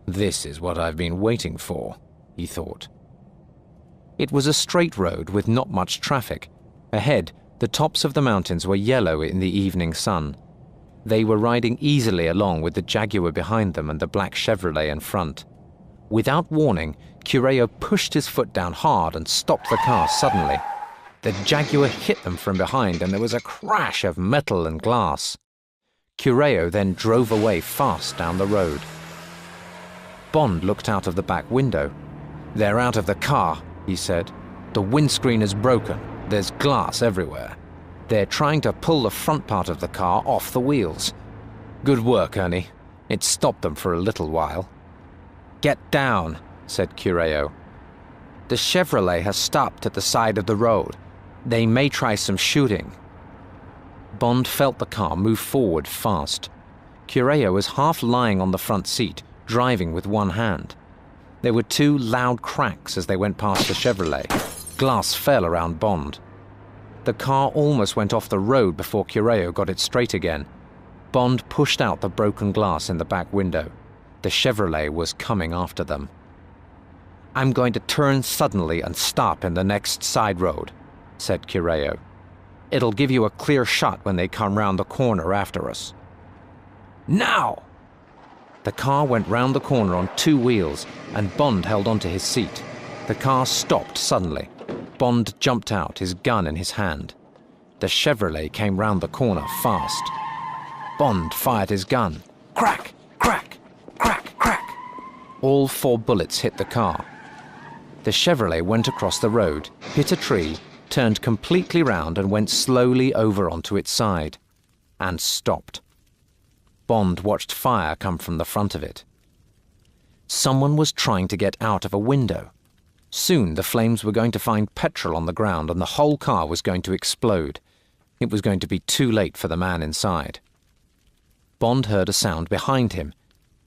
"This is what I've been waiting for," he thought. It was a straight road with not much traffic. Ahead, the tops of the mountains were yellow in the evening sun. They were riding easily along with the Jaguar behind them and the black Chevrolet in front. Without warning, Cureo pushed his foot down hard and stopped the car suddenly. The Jaguar hit them from behind and there was a crash of metal and glass. Cureo then drove away fast down the road. Bond looked out of the back window. "They're out of the car," he said. "The windscreen is broken. There's glass everywhere. They're trying to pull the front part of the car off the wheels. Good work, Ernie. It stopped them for a little while." "Get down," said Cureo. "The Chevrolet has stopped at the side of the road. They may try some shooting." Bond felt the car move forward fast. Cureo was half lying on the front seat, driving with one hand. There were 2 loud cracks as they went past the Chevrolet. Glass fell around Bond. The car almost went off the road before Cureo got it straight again. Bond pushed out the broken glass in the back window. The Chevrolet was coming after them. "I'm going to turn suddenly and stop in the next side road," said Cureo. "It'll give you a clear shot when they come round the corner after us." "Now!" The car went round the corner on two wheels, and Bond held onto his seat. The car stopped suddenly. Bond jumped out, his gun in his hand. The Chevrolet came round the corner fast. Bond fired his gun. Crack! Crack! Crack! Crack! All 4 bullets hit the car. The Chevrolet went across the road, hit a tree, turned completely round and went slowly over onto its side. And stopped. Bond watched fire come from the front of it. Someone was trying to get out of a window. Soon the flames were going to find petrol on the ground and the whole car was going to explode. It was going to be too late for the man inside. Bond heard a sound behind him.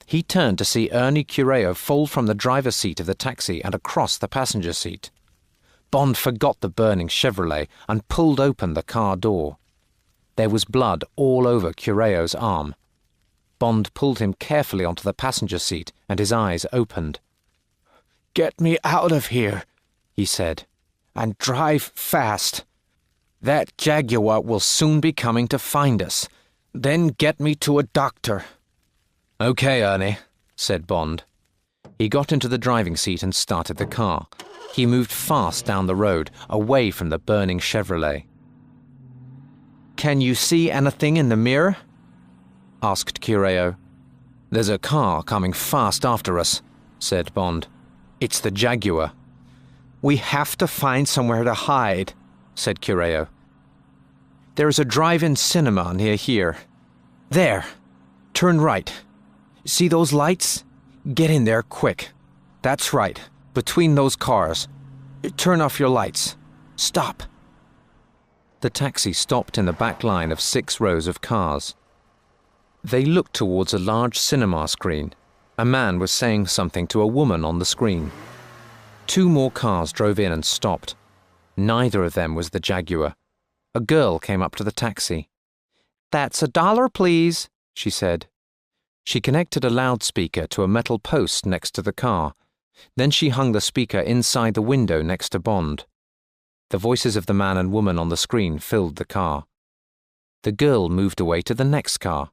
He turned to see Ernie Cureo fall from the driver's seat of the taxi and across the passenger seat. Bond forgot the burning Chevrolet and pulled open the car door. There was blood all over Cureo's arm. Bond pulled him carefully onto the passenger seat and his eyes opened. "Get me out of here," he said, "and drive fast. That Jaguar will soon be coming to find us. Then get me to a doctor." "Okay, Ernie," said Bond. He got into the driving seat and started the car. He moved fast down the road, away from the burning Chevrolet. "Can you see anything in the mirror?" asked Cureo. "There's a car coming fast after us," said Bond. "It's the Jaguar." "We have to find somewhere to hide," said Cureo. "There is a drive-in cinema near here. There. Turn right. See those lights? Get in there quick. That's right, between those cars. Turn off your lights. Stop." The taxi stopped in the back line of 6 rows of cars. They looked towards a large cinema screen. A man was saying something to a woman on the screen. 2 more cars drove in and stopped. Neither of them was the Jaguar. A girl came up to the taxi. "That's $1, please," she said. She connected a loudspeaker to a metal post next to the car. Then she hung the speaker inside the window next to Bond. The voices of the man and woman on the screen filled the car. The girl moved away to the next car.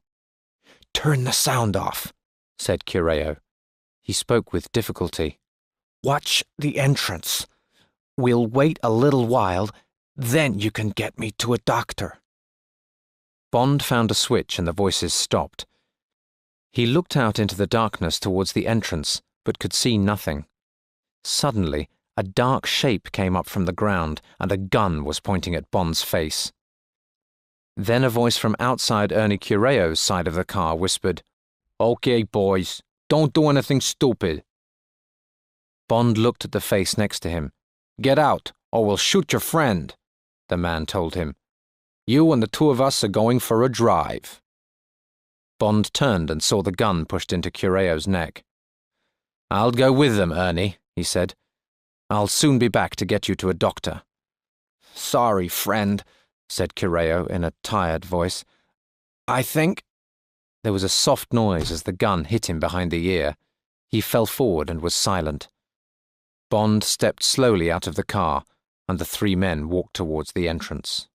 "Turn the sound off," said Cureo. He spoke with difficulty. "Watch the entrance. We'll wait a little while, then you can get me to a doctor." Bond found a switch and the voices stopped. He looked out into the darkness towards the entrance, but could see nothing. Suddenly, a dark shape came up from the ground and a gun was pointing at Bond's face. Then a voice from outside Ernie Cureo's side of the car whispered, "Okay, boys, don't do anything stupid." Bond looked at the face next to him. "Get out, or we'll shoot your friend," the man told him. "You and the 2 of us are going for a drive." Bond turned and saw the gun pushed into Cureo's neck. "I'll go with them, Ernie," he said. "I'll soon be back to get you to a doctor." "Sorry, friend," said Cureo in a tired voice. "I think—" There was a soft noise as the gun hit him behind the ear. He fell forward and was silent. Bond stepped slowly out of the car, and the 3 men walked towards the entrance.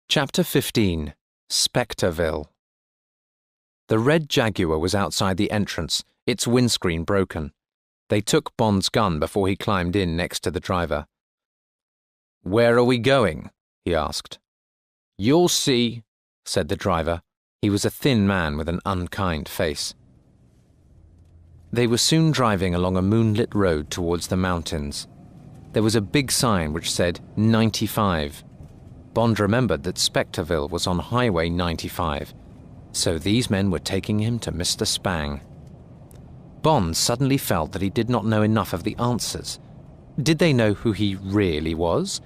Chapter 15. Spectreville. The red Jaguar was outside the entrance, its windscreen broken. They took Bond's gun before he climbed in next to the driver. "Where are we going?" he asked. "You'll see," said the driver. He was a thin man with an unkind face. They were soon driving along a moonlit road towards the mountains. There was a big sign which said 95. Bond remembered that Spectreville was on Highway 95, so these men were taking him to Mr. Spang. Bond suddenly felt that he did not know enough of the answers. Did they know who he really was?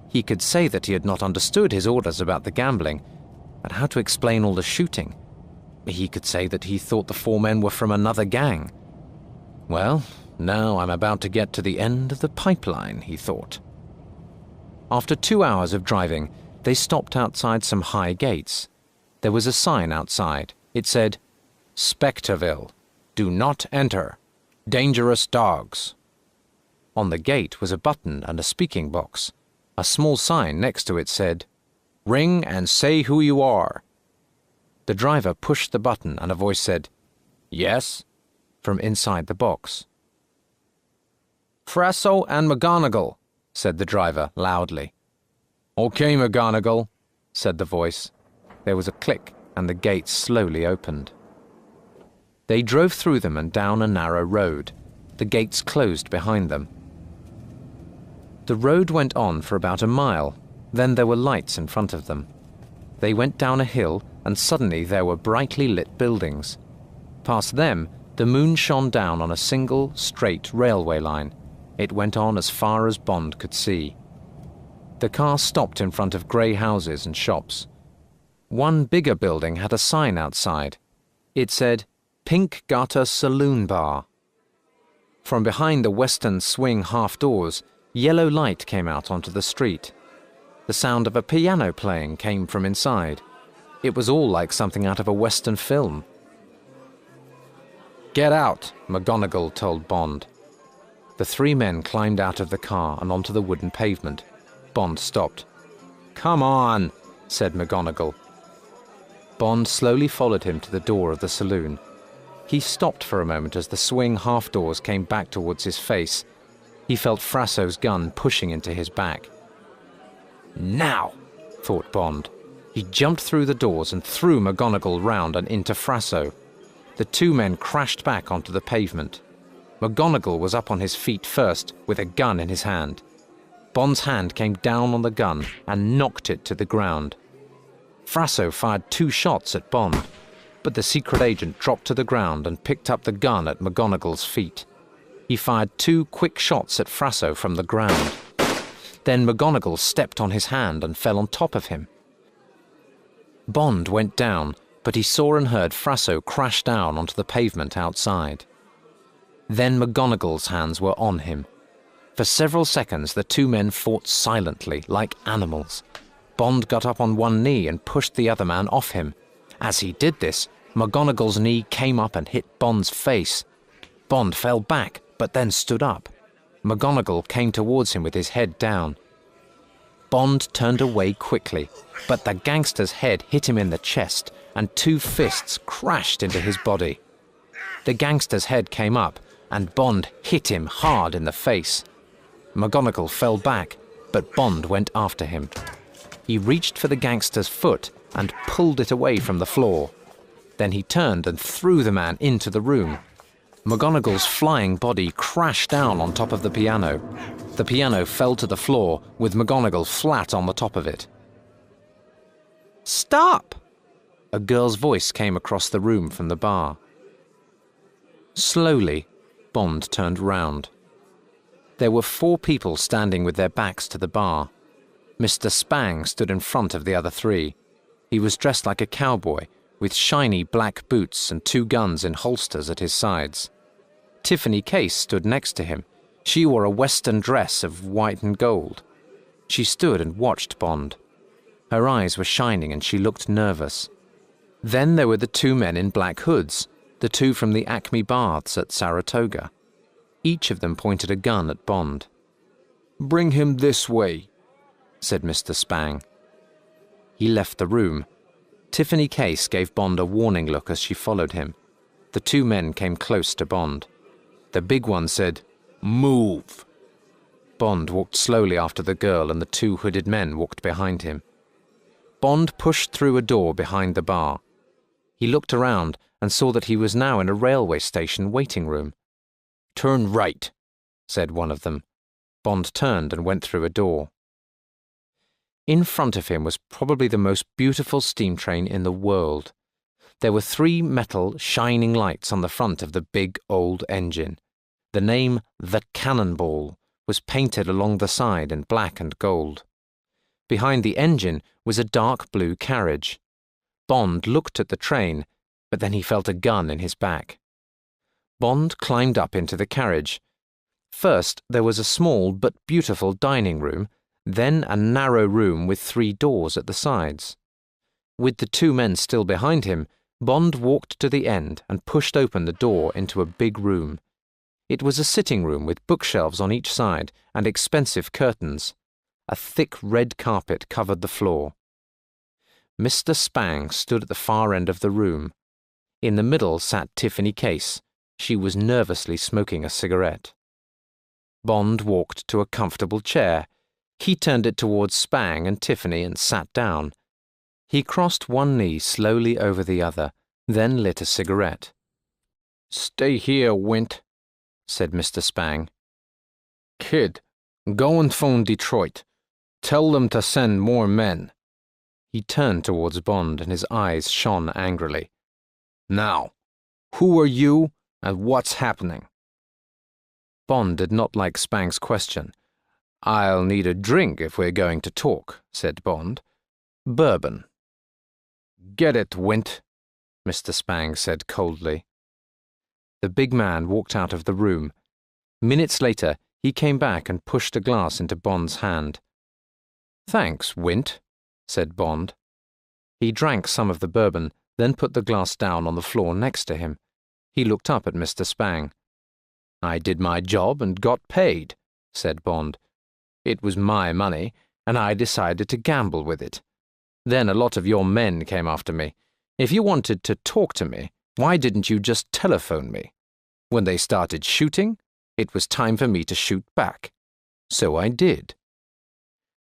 He could say that he had not understood his orders about the gambling, but how to explain all the shooting? He could say that he thought the four men were from another gang. Well, now I'm about to get to the end of the pipeline, he thought. After 2 hours of driving, they stopped outside some high gates. There was a sign outside. It said, "Spectreville. Do not enter. Dangerous dogs." On the gate was a button and a speaking box. A small sign next to it said, "Ring and say who you are." The driver pushed the button and a voice said, "Yes," from inside the box. "Frasso and McGonagall," said the driver loudly. "Okay, McGonagall," said the voice. There was a click and the gates slowly opened. They drove through them and down a narrow road. The gates closed behind them. The road went on for about a mile. Then there were lights in front of them. They went down a hill and suddenly there were brightly lit buildings. Past them, the moon shone down on a single, straight railway line. It went on as far as Bond could see. The car stopped in front of grey houses and shops. One bigger building had a sign outside. It said, "Pink Gutter Saloon Bar." From behind the western swing half doors, yellow light came out onto the street. The sound of a piano playing came from inside. It was all like something out of a western film. "Get out," McGonagall told Bond. The three men climbed out of the car and onto the wooden pavement. Bond stopped. "Come on," said McGonagall. Bond slowly followed him to the door of the saloon. He stopped for a moment as the swing half-doors came back towards his face. He felt Frasso's gun pushing into his back. "Now," thought Bond. He jumped through the doors and threw McGonagall round and into Frasso. The two men crashed back onto the pavement. McGonagall was up on his feet first, with a gun in his hand. Bond's hand came down on the gun and knocked it to the ground. Frasso fired 2 shots at Bond, but the secret agent dropped to the ground and picked up the gun at McGonagall's feet. He fired 2 quick shots at Frasso from the ground. Then McGonagall stepped on his hand and fell on top of him. Bond went down, but he saw and heard Frasso crash down onto the pavement outside. Then McGonagall's hands were on him. For several seconds, the two men fought silently, like animals. Bond got up on one knee and pushed the other man off him. As he did this, McGonagall's knee came up and hit Bond's face. Bond fell back, but then stood up. McGonagall came towards him with his head down. Bond turned away quickly, but the gangster's head hit him in the chest, and 2 fists crashed into his body. The gangster's head came up, and Bond hit him hard in the face. McGonagall fell back, but Bond went after him. He reached for the gangster's foot and pulled it away from the floor. Then he turned and threw the man into the room. McGonagall's flying body crashed down on top of the piano. The piano fell to the floor, with McGonagall flat on the top of it. "Stop!" A girl's voice came across the room from the bar. Slowly, Bond turned round. There were 4 people standing with their backs to the bar. Mr. Spang stood in front of the other 3. He was dressed like a cowboy, with shiny black boots and 2 guns in holsters at his sides. Tiffany Case stood next to him. She wore a western dress of white and gold. She stood and watched Bond. Her eyes were shining and she looked nervous. Then there were the 2 men in black hoods, the 2 from the Acme Baths at Saratoga. Each of them pointed a gun at Bond. "Bring him this way," said Mr. Spang. He left the room. Tiffany Case gave Bond a warning look as she followed him. The 2 men came close to Bond. The big one said, "Move." Bond walked slowly after the girl and the 2 hooded men walked behind him. Bond pushed through a door behind the bar. He looked around and saw that he was now in a railway station waiting room. "Turn right," said one of them. Bond turned and went through a door. In front of him was probably the most beautiful steam train in the world. There were 3 metal, shining lights on the front of the big, old engine. The name, "The Cannonball," was painted along the side in black and gold. Behind the engine was a dark blue carriage. Bond looked at the train, but then he felt a gun in his back. Bond climbed up into the carriage. First, there was a small but beautiful dining room, then a narrow room with 3 doors at the sides. With the 2 men still behind him, Bond walked to the end and pushed open the door into a big room. It was a sitting room with bookshelves on each side and expensive curtains. A thick red carpet covered the floor. Mr. Spang stood at the far end of the room. In the middle sat Tiffany Case. She was nervously smoking a cigarette. Bond walked to a comfortable chair. He turned it towards Spang and Tiffany and sat down. He crossed one knee slowly over the other, then lit a cigarette. "Stay here, Wint," said Mr. Spang. "Kid, go and phone Detroit. Tell them to send more men." He turned towards Bond and his eyes shone angrily. "Now, who are you and what's happening?" Bond did not like Spang's question. "I'll need a drink if we're going to talk," said Bond. "Bourbon." "Get it, Wint," Mr. Spang said coldly. The big man walked out of the room. Minutes later, he came back and pushed a glass into Bond's hand. "Thanks, Wint," said Bond. He drank some of the bourbon, then put the glass down on the floor next to him. He looked up at Mr. Spang. "I did my job and got paid," said Bond. "It was my money, and I decided to gamble with it. Then a lot of your men came after me. If you wanted to talk to me, why didn't you just telephone me? When they started shooting, it was time for me to shoot back. So I did."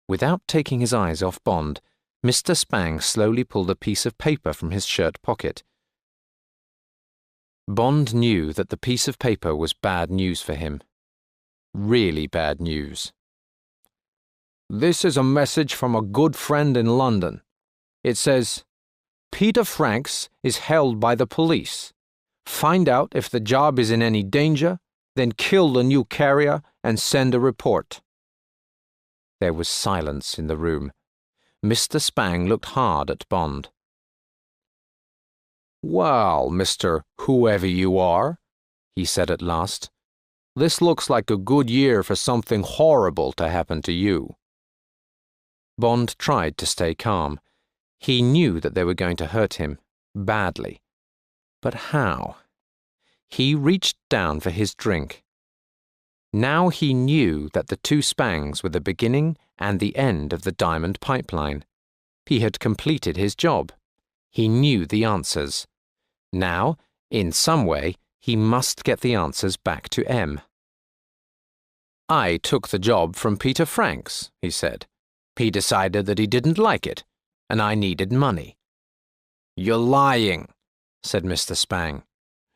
Without taking his eyes off Bond, Mr. Spang slowly pulled a piece of paper from his shirt pocket. Bond knew that the piece of paper was bad news for him. Really bad news. "This is a message from a good friend in London. It says, 'Peter Franks is held by the police. Find out if the job is in any danger, then kill the new carrier and send a report.'" There was silence in the room. Mr. Spang looked hard at Bond. "Well, Mr. Whoever you are," he said at last, "this looks like a good year for something horrible to happen to you." Bond tried to stay calm. He knew that they were going to hurt him, badly. But how? He reached down for his drink. Now he knew that the 2 Spangs were the beginning and the end of the diamond pipeline. He had completed his job. He knew the answers. Now, in some way, he must get the answers back to M. "I took the job from Peter Franks," he said. "He decided that he didn't like it, and I needed money." "You're lying," said Mr. Spang.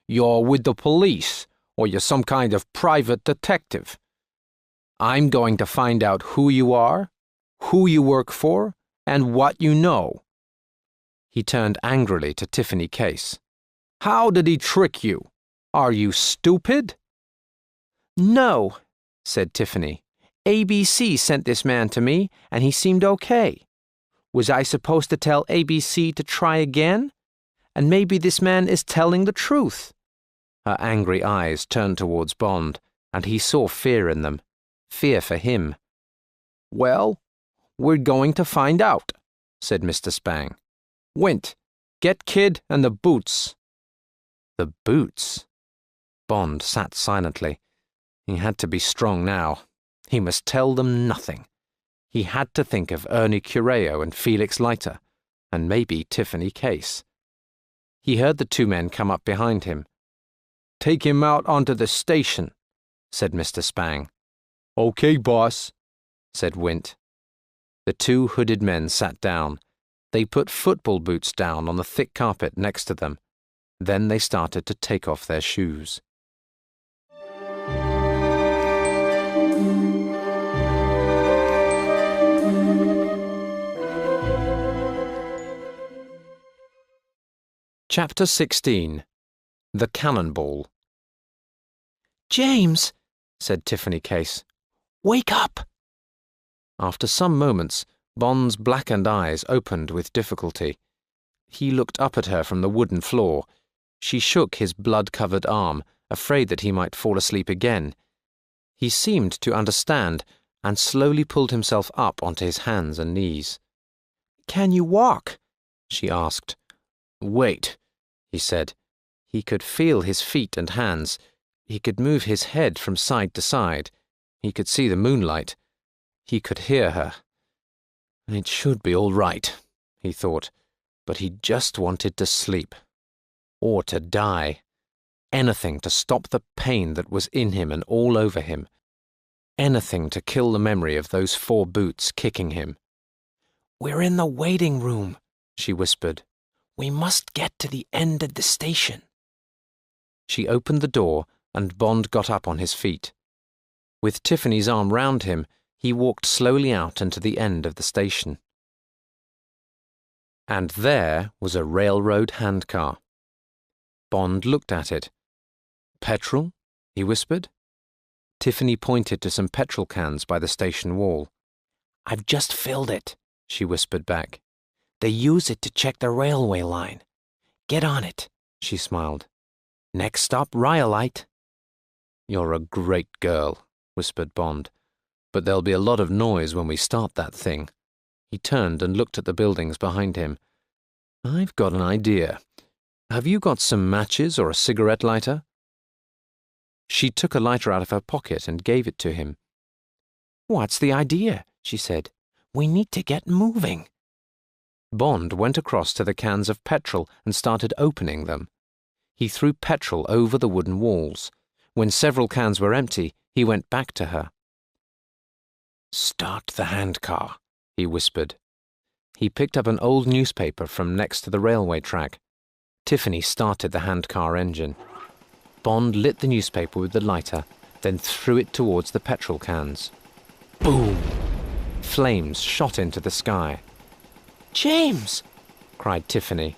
"You're with the police, or you're some kind of private detective. I'm going to find out who you are, who you work for, and what you know." He turned angrily to Tiffany Case. "How did he trick you? Are you stupid?" "No," said Tiffany. "ABC sent this man to me, and he seemed okay. Was I supposed to tell ABC to try again? And maybe this man is telling the truth." Her angry eyes turned towards Bond, and he saw fear in them. Fear for him. "Well, we're going to find out," said Mr. Spang. "Wint, get Kid and the boots." The boots? Bond sat silently. He had to be strong now. He must tell them nothing. He had to think of Ernie Cureo and Felix Leiter, and maybe Tiffany Case. He heard the 2 men come up behind him. "Take him out onto the station," said Mr. Spang. "Okay, boss," said Wint. The 2 hooded men sat down. They put football boots down on the thick carpet next to them. Then they started to take off their shoes. Chapter 16. The Cannonball. "James," said Tiffany Case, "wake up." After some moments, Bond's blackened eyes opened with difficulty. He looked up at her from the wooden floor. She shook his blood-covered arm, afraid that he might fall asleep again. He seemed to understand and slowly pulled himself up onto his hands and knees. "Can you walk?" she asked. "Wait," he said. He could feel his feet and hands. He could move his head from side to side. He could see the moonlight. He could hear her. It should be all right, he thought, but he just wanted to sleep. Or to die. Anything to stop the pain that was in him and all over him. Anything to kill the memory of those 4 boots kicking him. "We're in the waiting room," she whispered. "We must get to the end of the station." She opened the door and Bond got up on his feet. With Tiffany's arm round him, he walked slowly out into the end of the station. And there was a railroad handcar. Bond looked at it. "Petrol?" he whispered. Tiffany pointed to some petrol cans by the station wall. "I've just filled it," she whispered back. "They use it to check the railway line. Get on it," she smiled. "Next stop, Rhyolite." "You're a great girl," whispered Bond. "But there'll be a lot of noise when we start that thing." He turned and looked at the buildings behind him. "I've got an idea. Have you got some matches or a cigarette lighter?" She took a lighter out of her pocket and gave it to him. "What's the idea?" she said. "We need to get moving." Bond went across to the cans of petrol and started opening them. He threw petrol over the wooden walls. When several cans were empty, he went back to her. "Start the handcar," he whispered. He picked up an old newspaper from next to the railway track. Tiffany started the handcar engine. Bond lit the newspaper with the lighter, then threw it towards the petrol cans. Boom! Flames shot into the sky. "James!" cried Tiffany.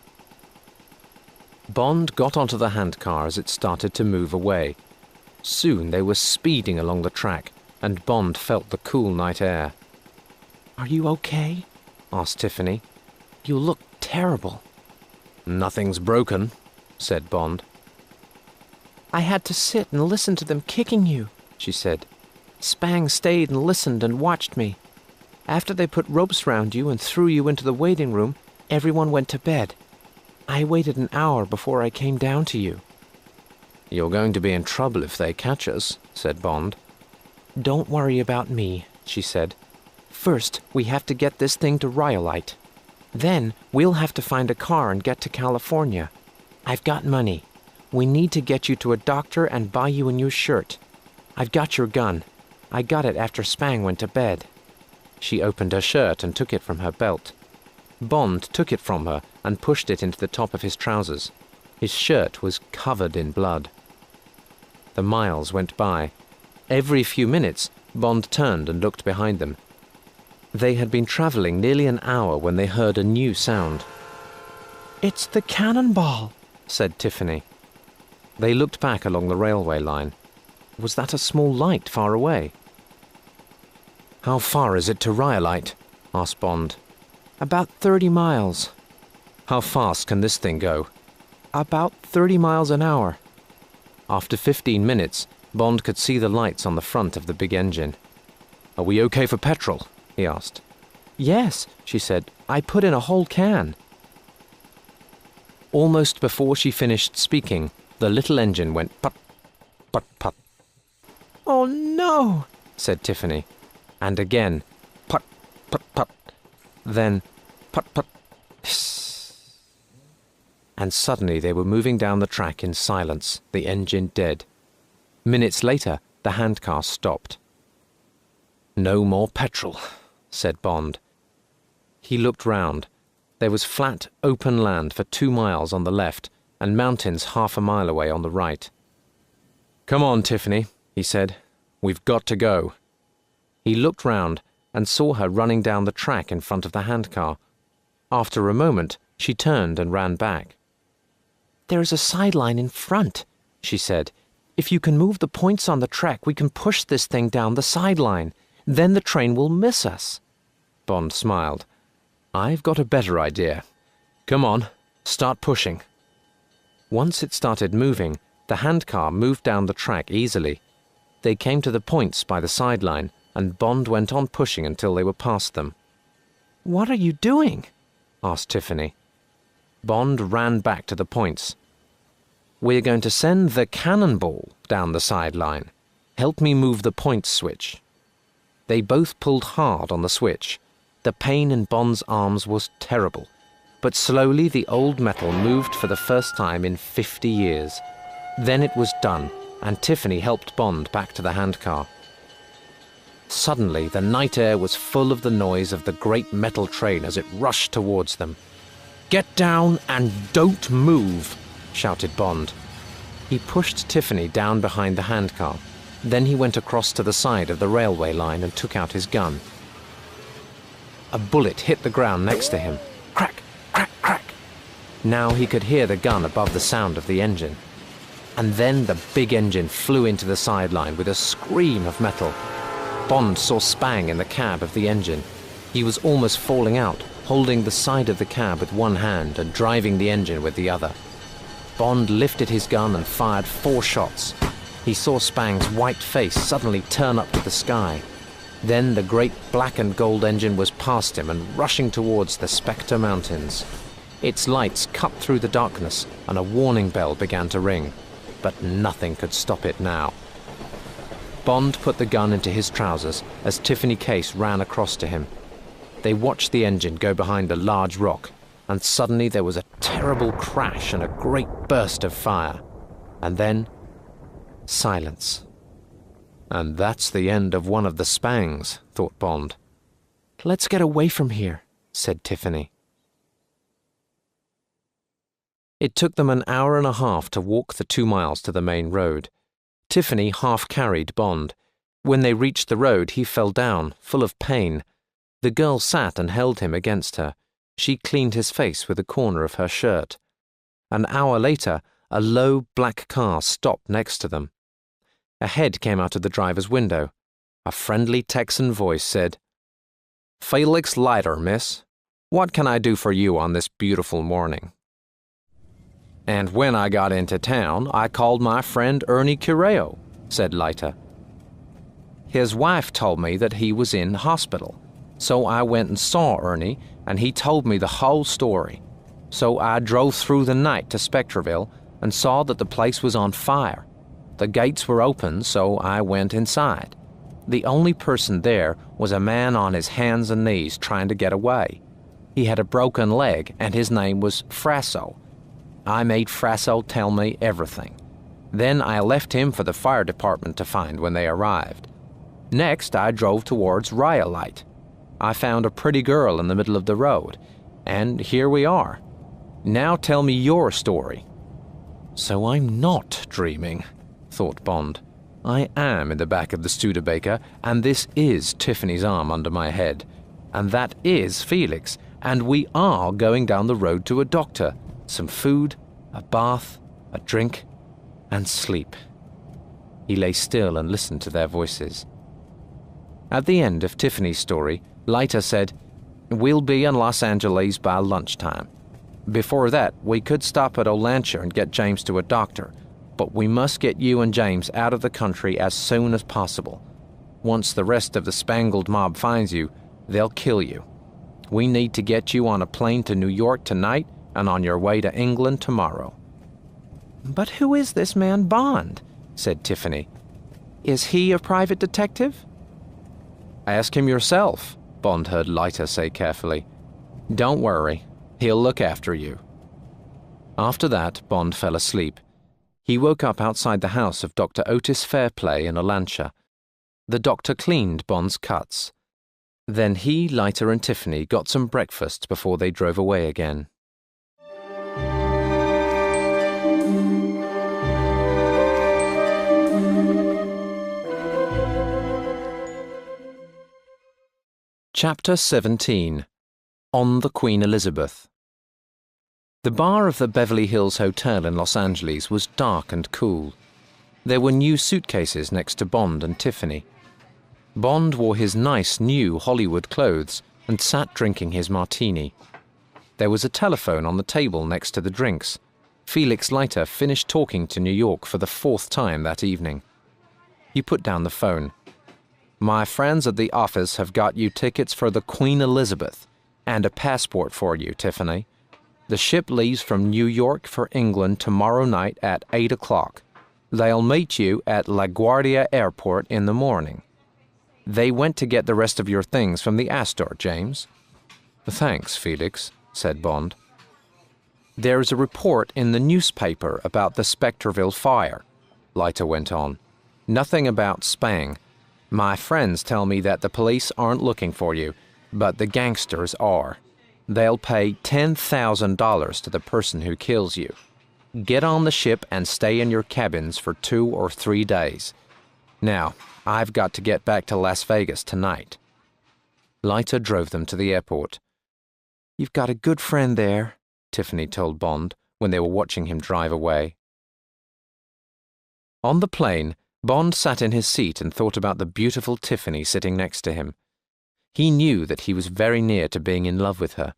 Bond got onto the handcar as it started to move away. Soon they were speeding along the track, and Bond felt the cool night air. "Are you okay?" asked Tiffany. "You look terrible." "Nothing's broken," said Bond. "I had to sit and listen to them kicking you," she said. "Spang stayed and listened and watched me. After they put ropes round you and threw you into the waiting room, everyone went to bed. I waited an hour before I came down to you." "You're going to be in trouble if they catch us," said Bond. "Don't worry about me," she said. "First, we have to get this thing to Rhyolite. Then, we'll have to find a car and get to California. I've got money. We need to get you to a doctor and buy you a new shirt. I've got your gun. I got it after Spang went to bed." She opened her shirt and took it from her belt. Bond took it from her and pushed it into the top of his trousers. His shirt was covered in blood. The miles went by. Every few minutes, Bond turned and looked behind them. They had been traveling nearly an hour when they heard a new sound. "It's the cannonball," said Tiffany. They looked back along the railway line. Was that a small light far away? "How far is it to Rhyolite?" asked Bond. "About 30 miles. "How fast can this thing go?" "About 30 miles an hour." After 15 minutes, Bond could see the lights on the front of the big engine. "Are we okay for petrol?" he asked. "Yes," she said. "I put in a whole can." Almost before she finished speaking, the little engine went put, put, put. "Oh no," said Tiffany. And again, put, put, put. Then, put, put, hiss. And suddenly they were moving down the track in silence, the engine dead. Minutes later, the handcar stopped. "No more petrol," said Bond. He looked round. There was flat, open land for 2 miles on the left, and mountains half a mile away on the right. "Come on, Tiffany," he said. "We've got to go." He looked round and saw her running down the track in front of the handcar. After a moment, she turned and ran back. "There's a sideline in front," she said. "If you can move the points on the track, we can push this thing down the sideline. Then the train will miss us." Bond smiled. "I've got a better idea. Come on, start pushing." Once it started moving, the handcar moved down the track easily. They came to the points by the sideline, and Bond went on pushing until they were past them. "What are you doing?" asked Tiffany. Bond ran back to the points. "We're going to send the cannonball down the sideline. Help me move the point switch." They both pulled hard on the switch. The pain in Bond's arms was terrible, but slowly the old metal moved for the first time in 50 years. Then it was done, and Tiffany helped Bond back to the handcar. Suddenly, the night air was full of the noise of the great metal train as it rushed towards them. "Get down and don't move!" shouted Bond. He pushed Tiffany down behind the handcar. Then he went across to the side of the railway line and took out his gun. A bullet hit the ground next to him. Crack, crack, crack. Now he could hear the gun above the sound of the engine. And then the big engine flew into the sideline with a scream of metal. Bond saw Spang in the cab of the engine. He was almost falling out, holding the side of the cab with one hand and driving the engine with the other. Bond lifted his gun and fired 4 shots. He saw Spang's white face suddenly turn up to the sky. Then the great black and gold engine was past him and rushing towards the Spectre Mountains. Its lights cut through the darkness and a warning bell began to ring, but nothing could stop it now. Bond put the gun into his trousers as Tiffany Case ran across to him. They watched the engine go behind a large rock, and suddenly there was a terrible crash and a great burst of fire. And then, silence. "And that's the end of one of the Spangs," thought Bond. "Let's get away from here," said Tiffany. It took them an hour and a half to walk the 2 miles to the main road. Tiffany half-carried Bond. When they reached the road, he fell down, full of pain. The girl sat and held him against her. She cleaned his face with a corner of her shirt. An hour later, a low black car stopped next to them. A head came out of the driver's window. A friendly Texan voice said, "Felix Leiter, miss. What can I do for you on this beautiful morning?" "And when I got into town, I called my friend Ernie Cureo," said Leiter. "His wife told me that he was in hospital, so I went and saw Ernie, and he told me the whole story. So I drove through the night to Spectreville and saw that the place was on fire. The gates were open, so I went inside. The only person there was a man on his hands and knees trying to get away. He had a broken leg, and his name was Frasso. I made Frasso tell me everything. Then I left him for the fire department to find when they arrived. Next, I drove towards Rhyolite. I found a pretty girl in the middle of the road, and here we are. Now tell me your story." "So I'm not dreaming," thought Bond. "I am in the back of the Studebaker, and this is Tiffany's arm under my head, and that is Felix, and we are going down the road to a doctor, some food, a bath, a drink, and sleep." He lay still and listened to their voices. At the end of Tiffany's story, Leiter said, "We'll be in Los Angeles by lunchtime. Before that, we could stop at Olancha and get James to a doctor, but we must get you and James out of the country as soon as possible. Once the rest of the Spangled Mob finds you, they'll kill you. We need to get you on a plane to New York tonight and on your way to England tomorrow." "But who is this man Bond?" said Tiffany. "Is he a private detective?" "Ask him yourself," Bond heard Leiter say carefully. "Don't worry, he'll look after you." After that, Bond fell asleep. He woke up outside the house of Dr. Otis Fairplay in Olancha. The doctor cleaned Bond's cuts. Then he, Leiter, and Tiffany got some breakfast before they drove away again. Chapter 17. On the Queen Elizabeth. The bar of the Beverly Hills Hotel in Los Angeles was dark and cool. There were new suitcases next to Bond and Tiffany. Bond wore his nice new Hollywood clothes and sat drinking his martini. There was a telephone on the table next to the drinks. Felix Leiter finished talking to New York for the 4th time that evening. He put down the phone. "My friends at the office have got you tickets for the Queen Elizabeth and a passport for you, Tiffany. The ship leaves from New York for England tomorrow night at 8 o'clock. They'll meet you at LaGuardia Airport in the morning. They went to get the rest of your things from the Astor, James." "Thanks, Felix," said Bond. "There's a report in the newspaper about the Spectreville fire," Leiter went on. "Nothing about Spang. My friends tell me that the police aren't looking for you, but the gangsters are. They'll pay $10,000 to the person who kills you. Get on the ship and stay in your cabins for 2 or 3 days. Now, I've got to get back to Las Vegas tonight." Leiter drove them to the airport. "You've got a good friend there," Tiffany told Bond when they were watching him drive away. On the plane, Bond sat in his seat and thought about the beautiful Tiffany sitting next to him. He knew that he was very near to being in love with her.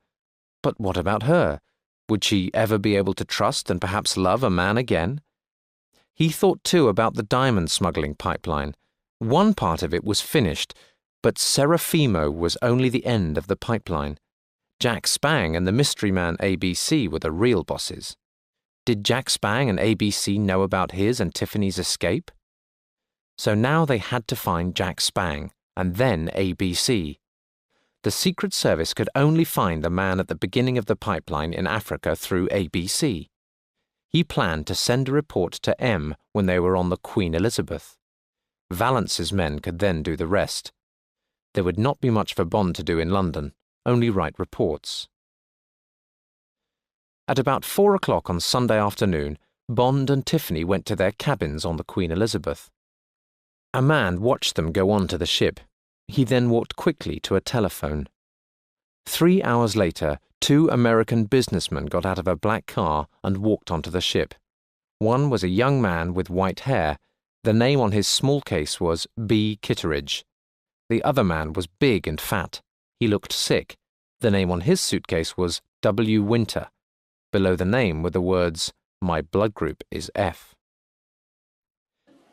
But what about her? Would she ever be able to trust and perhaps love a man again? He thought too about the diamond smuggling pipeline. One part of it was finished, but Serafimo was only the end of the pipeline. Jack Spang and the mystery man ABC were the real bosses. Did Jack Spang and ABC know about his and Tiffany's escape? So now they had to find Jack Spang, and then ABC. The Secret Service could only find the man at the beginning of the pipeline in Africa through ABC. He planned to send a report to M when they were on the Queen Elizabeth. Valance's men could then do the rest. There would not be much for Bond to do in London, only write reports. At about 4 o'clock on Sunday afternoon, Bond and Tiffany went to their cabins on the Queen Elizabeth. A man watched them go on to the ship. He then walked quickly to a telephone. 3 hours later, 2 American businessmen got out of a black car and walked onto the ship. One was a young man with white hair. The name on his small case was B. Kitteridge. The other man was big and fat. He looked sick. The name on his suitcase was W. Winter. Below the name were the words, "My blood group is F."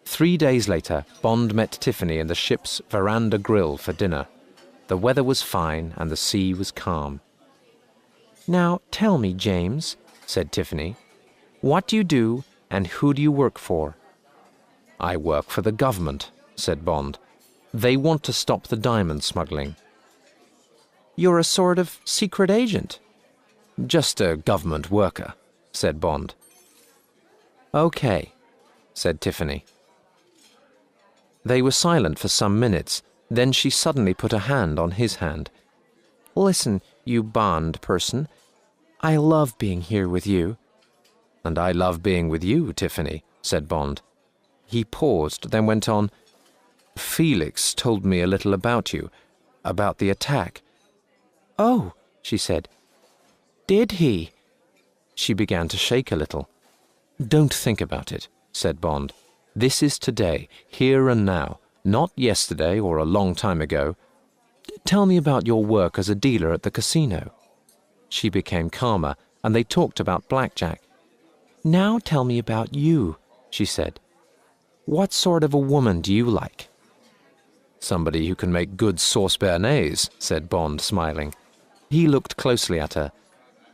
3 days later, Bond met Tiffany in the ship's veranda grill for dinner. The weather was fine and the sea was calm. "Now tell me, James," said Tiffany, "what do you do and who do you work for?" "I work for the government," said Bond. "They want to stop the diamond smuggling." "You're a sort of secret agent." "Just a government worker," said Bond. "Okay," said Tiffany. They were silent for some minutes. Then she suddenly put a hand on his hand. "Listen, you Bond person. I love being here with you." "And I love being with you, Tiffany," said Bond. He paused, then went on. "Felix told me a little about you, about the attack." "Oh," she said. "Did he?" She began to shake a little. "Don't think about it," said Bond. "This is today, here and now, not yesterday or a long time ago. Tell me about your work as a dealer at the casino." She became calmer, and they talked about blackjack. "Now tell me about you," she said. "What sort of a woman do you like?" "Somebody who can make good sauce béarnaise," said Bond, smiling. He looked closely at her.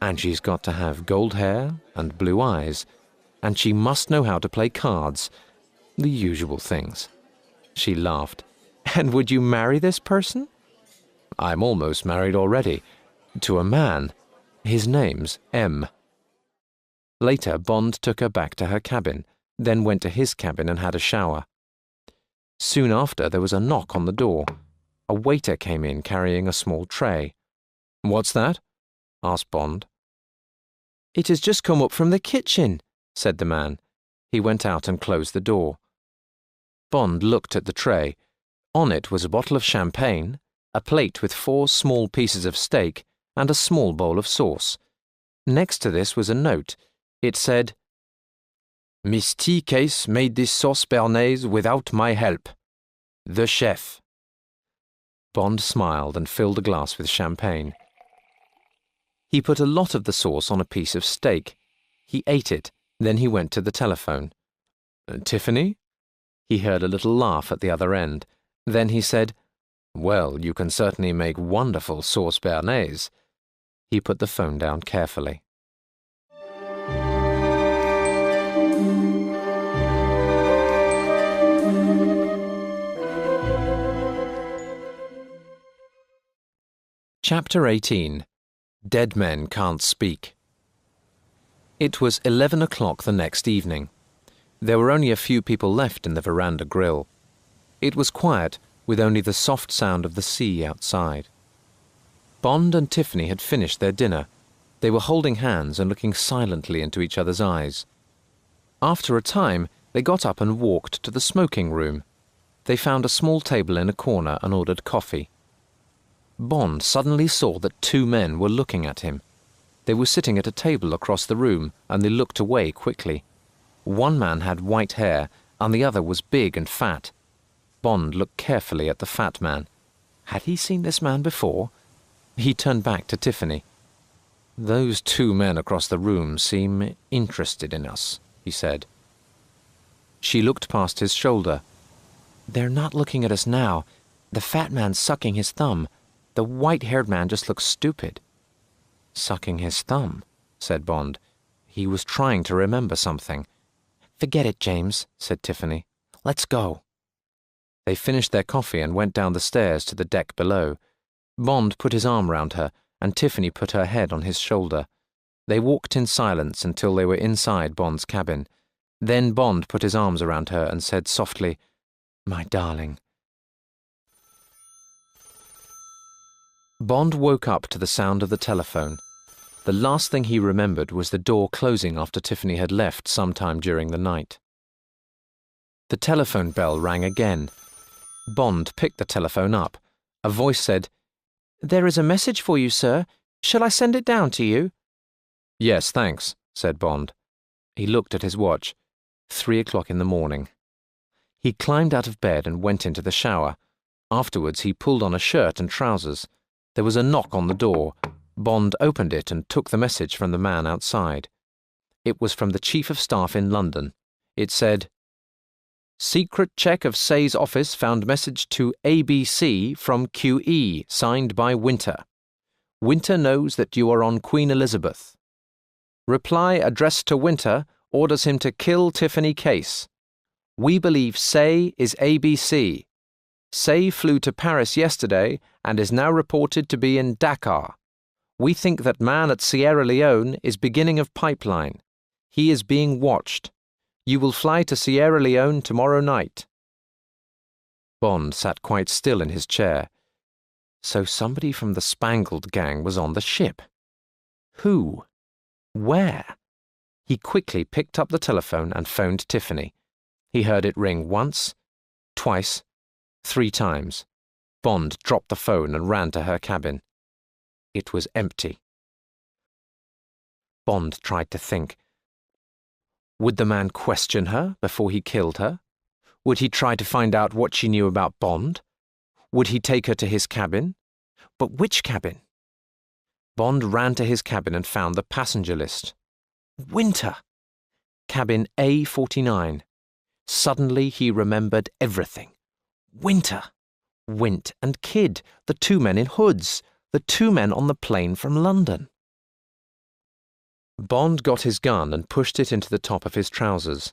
"And she's got to have gold hair and blue eyes, and she must know how to play cards. The usual things." She laughed. "And would you marry this person?" "I'm almost married already. To a man. His name's M." Later, Bond took her back to her cabin, then went to his cabin and had a shower. Soon after, there was a knock on the door. A waiter came in carrying a small tray. "What's that?" asked Bond. "It has just come up from the kitchen," said the man. He went out and closed the door. Bond looked at the tray. On it was a bottle of champagne, a plate with 4 small pieces of steak, and a small bowl of sauce. Next to this was a note. It said, "Miss T. Case made this sauce béarnaise without my help. The chef." Bond smiled and filled a glass with champagne. He put a lot of the sauce on a piece of steak. He ate it, then he went to the telephone. Tiffany? He heard a little laugh at the other end. Then he said, Well, you can certainly make wonderful sauce béarnaise. He put the phone down carefully. Chapter 18. Dead Men Can't Speak. It was 11 o'clock the next evening. There were only a few people left in the veranda grill. It was quiet, with only the soft sound of the sea outside. Bond and Tiffany had finished their dinner. They were holding hands and looking silently into each other's eyes. After a time, they got up and walked to the smoking room. They found a small table in a corner and ordered coffee. Bond suddenly saw that two men were looking at him. They were sitting at a table across the room, and they looked away quickly. One man had white hair, and the other was big and fat. Bond looked carefully at the fat man. Had he seen this man before? He turned back to Tiffany. Those two men across the room seem interested in us, he said. She looked past his shoulder. They're not looking at us now. The fat man's sucking his thumb. The white-haired man just looks stupid. Sucking his thumb, said Bond. He was trying to remember something. Forget it, James, said Tiffany. Let's go. They finished their coffee and went down the stairs to the deck below. Bond put his arm round her, and Tiffany put her head on his shoulder. They walked in silence until they were inside Bond's cabin. Then Bond put his arms around her and said softly, My darling. Bond woke up to the sound of the telephone. The last thing he remembered was the door closing after Tiffany had left sometime during the night. The telephone bell rang again. Bond picked the telephone up. A voice said, There is a message for you, sir. Shall I send it down to you? Yes, thanks, said Bond. He looked at his watch. 3 o'clock in the morning. He climbed out of bed and went into the shower. Afterwards he pulled on a shirt and trousers. There was a knock on the door. Bond opened it and took the message from the man outside. It was from the Chief of Staff in London. It said, Secret check of Say's office found message to ABC from QE, signed by Winter. Winter knows that you are on Queen Elizabeth. Reply addressed to Winter orders him to kill Tiffany Case. We believe Say is ABC. Say flew to Paris yesterday and is now reported to be in Dakar. We think that man at Sierra Leone is beginning of pipeline. He is being watched. You will fly to Sierra Leone tomorrow night. Bond sat quite still in his chair. So somebody from the Spangled Gang was on the ship. Who? Where? He quickly picked up the telephone and phoned Tiffany. He heard it ring once, twice, 3 times. Bond dropped the phone and ran to her cabin. It was empty. Bond tried to think. Would the man question her before he killed her? Would he try to find out what she knew about Bond? Would he take her to his cabin? But which cabin? Bond ran to his cabin and found the passenger list. Winter! Cabin A49. Suddenly he remembered everything. Winter! Wint and Kidd, the 2 men in hoods, the 2 men on the plane from London. Bond got his gun and pushed it into the top of his trousers.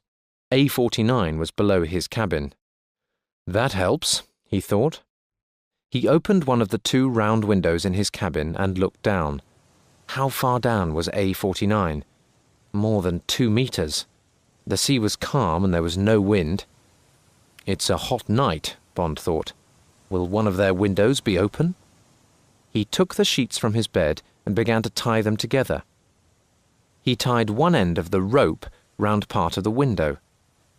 A49 was below his cabin. That helps, he thought. He opened one of the 2 round windows in his cabin and looked down. How far down was A49? More than 2 meters. The sea was calm and there was no wind. It's a hot night, Bond thought. Will one of their windows be open? He took the sheets from his bed and began to tie them together. He tied one end of the rope round part of the window.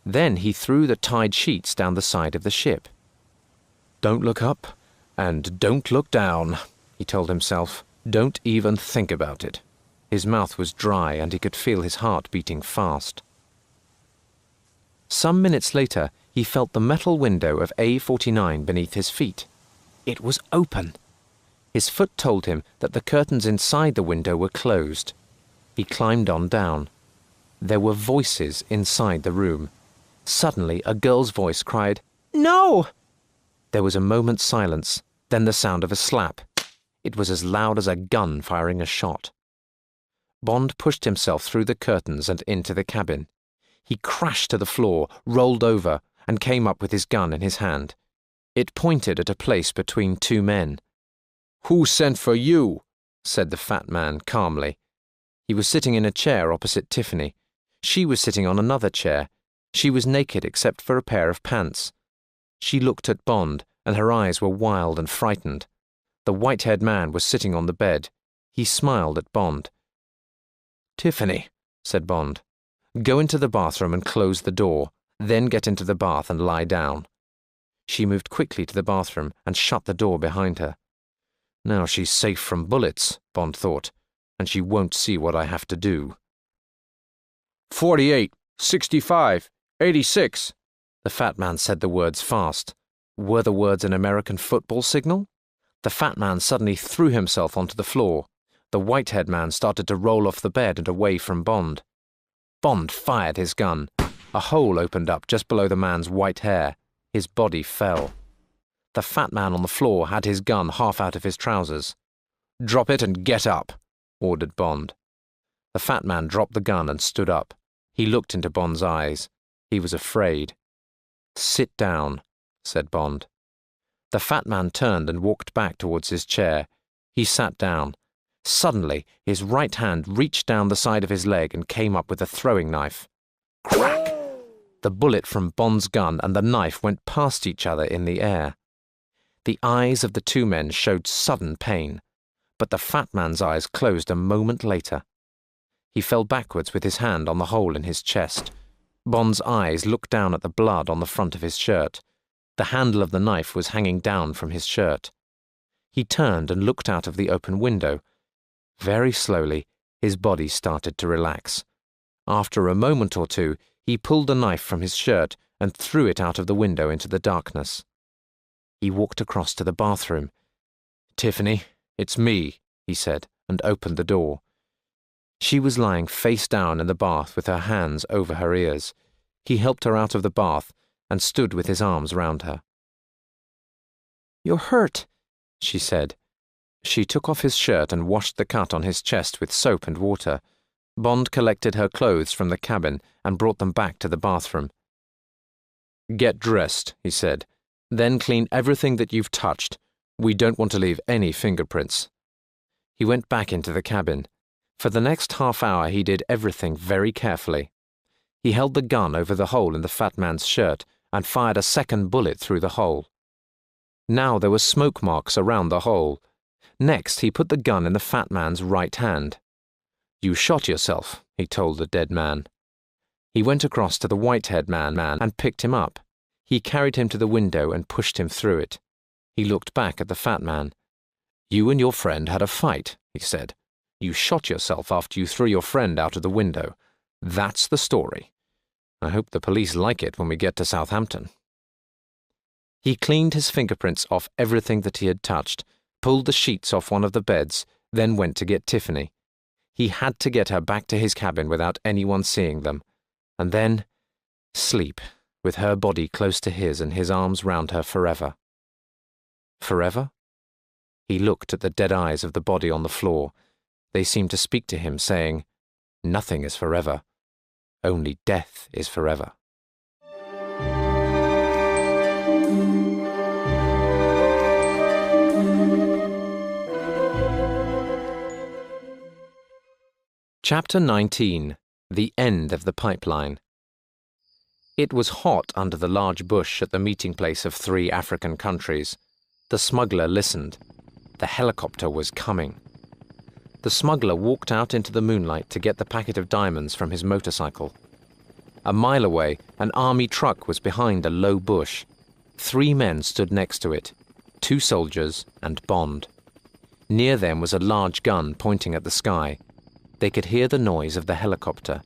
Then he threw the tied sheets down the side of the ship. Don't look up and don't look down, he told himself. Don't even think about it. His mouth was dry and he could feel his heart beating fast. Some minutes later, he felt the metal window of A49 beneath his feet. It was open. His foot told him that the curtains inside the window were closed. He climbed on down. There were voices inside the room. Suddenly, a girl's voice cried, "No!" There was a moment's silence, then the sound of a slap. It was as loud as a gun firing a shot. Bond pushed himself through the curtains and into the cabin. He crashed to the floor, rolled over, and came up with his gun in his hand. It pointed at a place between two men. "Who sent for you?" said the fat man calmly. He was sitting in a chair opposite Tiffany. She was sitting on another chair. She was naked except for a pair of pants. She looked at Bond, and her eyes were wild and frightened. The white-haired man was sitting on the bed. He smiled at Bond. "Tiffany," said Bond, "go into the bathroom and close the door, then get into the bath and lie down." She moved quickly to the bathroom and shut the door behind her. Now she's safe from bullets, Bond thought, and she won't see what I have to do. 48, 65, 86. The fat man said the words fast. Were the words an American football signal? The fat man suddenly threw himself onto the floor. The white-haired man started to roll off the bed and away from Bond. Bond fired his gun. A hole opened up just below the man's white hair. His body fell. The fat man on the floor had his gun half out of his trousers. "Drop it and get up," ordered Bond. The fat man dropped the gun and stood up. He looked into Bond's eyes. He was afraid. "Sit down," said Bond. The fat man turned and walked back towards his chair. He sat down. Suddenly, his right hand reached down the side of his leg and came up with a throwing knife. Crack! The bullet from Bond's gun and the knife went past each other in the air. The eyes of the two men showed sudden pain, but the fat man's eyes closed a moment later. He fell backwards with his hand on the hole in his chest. Bond's eyes looked down at the blood on the front of his shirt. The handle of the knife was hanging down from his shirt. He turned and looked out of the open window. Very slowly, his body started to relax. After a moment or two, he pulled the knife from his shirt and threw it out of the window into the darkness. He walked across to the bathroom. "Tiffany, it's me," he said, and opened the door. She was lying face down in the bath with her hands over her ears. He helped her out of the bath and stood with his arms round her. "You're hurt," she said. She took off his shirt and washed the cut on his chest with soap and water. Bond collected her clothes from the cabin and brought them back to the bathroom. "Get dressed," he said. "Then clean everything that you've touched. We don't want to leave any fingerprints." He went back into the cabin. For the next half hour he did everything very carefully. He held the gun over the hole in the fat man's shirt and fired a second bullet through the hole. Now there were smoke marks around the hole. Next he put the gun in the fat man's right hand. "You shot yourself," he told the dead man. He went across to the white-haired man and picked him up. He carried him to the window and pushed him through it. He looked back at the fat man. "You and your friend had a fight," he said. "You shot yourself after you threw your friend out of the window. That's the story. I hope the police like it when we get to Southampton." He cleaned his fingerprints off everything that he had touched, pulled the sheets off one of the beds, then went to get Tiffany. He had to get her back to his cabin without anyone seeing them, and then sleep, with her body close to his and his arms round her forever. Forever? He looked at the dead eyes of the body on the floor. They seemed to speak to him, saying, "Nothing is forever. Only death is forever." Chapter 19. The End of the Pipeline. It was hot under the large bush at the meeting place of 3 African countries. The smuggler listened. The helicopter was coming. The smuggler walked out into the moonlight to get the packet of diamonds from his motorcycle. A mile away, an army truck was behind a low bush. 3 men stood next to it, 2 soldiers and Bond. Near them was a large gun pointing at the sky. They could hear the noise of the helicopter.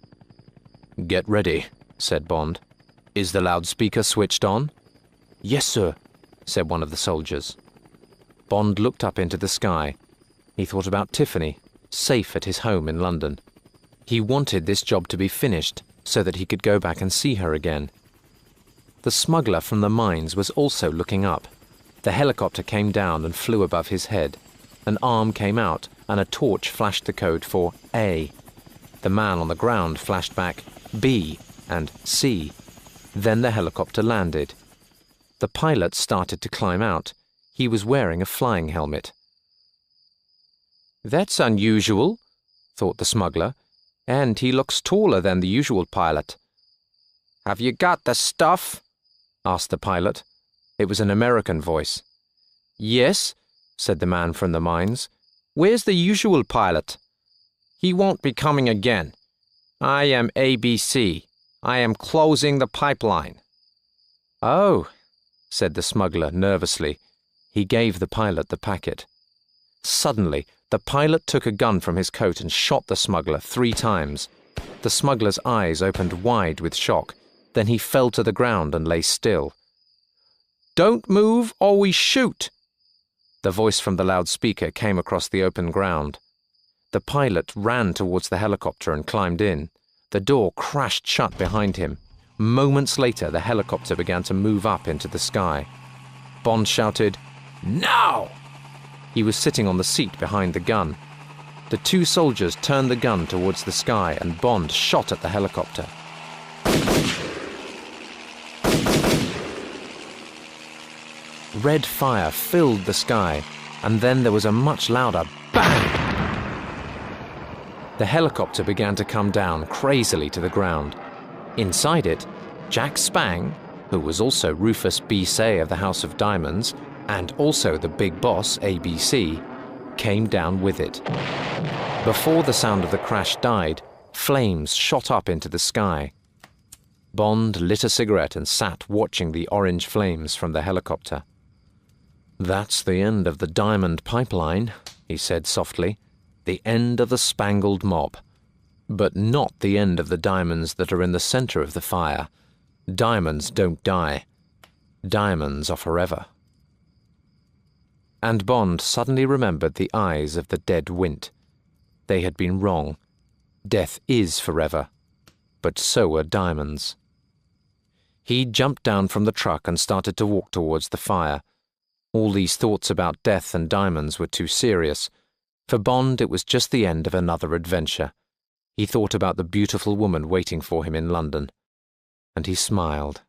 "Get ready," said Bond. "Is the loudspeaker switched on?" "Yes, sir," said one of the soldiers. Bond looked up into the sky. He thought about Tiffany, safe at his home in London. He wanted this job to be finished so that he could go back and see her again. The smuggler from the mines was also looking up. The helicopter came down and flew above his head. An arm came out and a torch flashed the code for A. The man on the ground flashed back B and C. Then the helicopter landed. The pilot started to climb out. He was wearing a flying helmet. "That's unusual," thought the smuggler, "and he looks taller than the usual pilot." "Have you got the stuff?" asked the pilot. It was an American voice. "Yes," said the man from the mines. "Where's the usual pilot?" "He won't be coming again. I am ABC. I am closing the pipeline." "Oh," said the smuggler nervously. He gave the pilot the packet. Suddenly, the pilot took a gun from his coat and shot the smuggler 3 times. The smuggler's eyes opened wide with shock. Then he fell to the ground and lay still. "Don't move or we shoot!" The voice from the loudspeaker came across the open ground. The pilot ran towards the helicopter and climbed in. The door crashed shut behind him. Moments later, the helicopter began to move up into the sky. Bond shouted, "Now!" He was sitting on the seat behind the gun. The 2 soldiers turned the gun towards the sky and Bond shot at the helicopter. Red fire filled the sky, and then there was a much louder bang! The helicopter began to come down crazily to the ground. Inside it, Jack Spang, who was also Rufus B. Say of the House of Diamonds, and also the big boss, ABC, came down with it. Before the sound of the crash died, flames shot up into the sky. Bond lit a cigarette and sat watching the orange flames from the helicopter. "That's the end of the diamond pipeline," he said softly. "The end of the Spangled Mob. But not the end of the diamonds that are in the center of the fire. Diamonds don't die. Diamonds are forever." And Bond suddenly remembered the eyes of the dead Wint. They had been wrong. Death is forever, but so are diamonds. He jumped down from the truck and started to walk towards the fire. All these thoughts about death and diamonds were too serious. For Bond, it was just the end of another adventure. He thought about the beautiful woman waiting for him in London, and he smiled.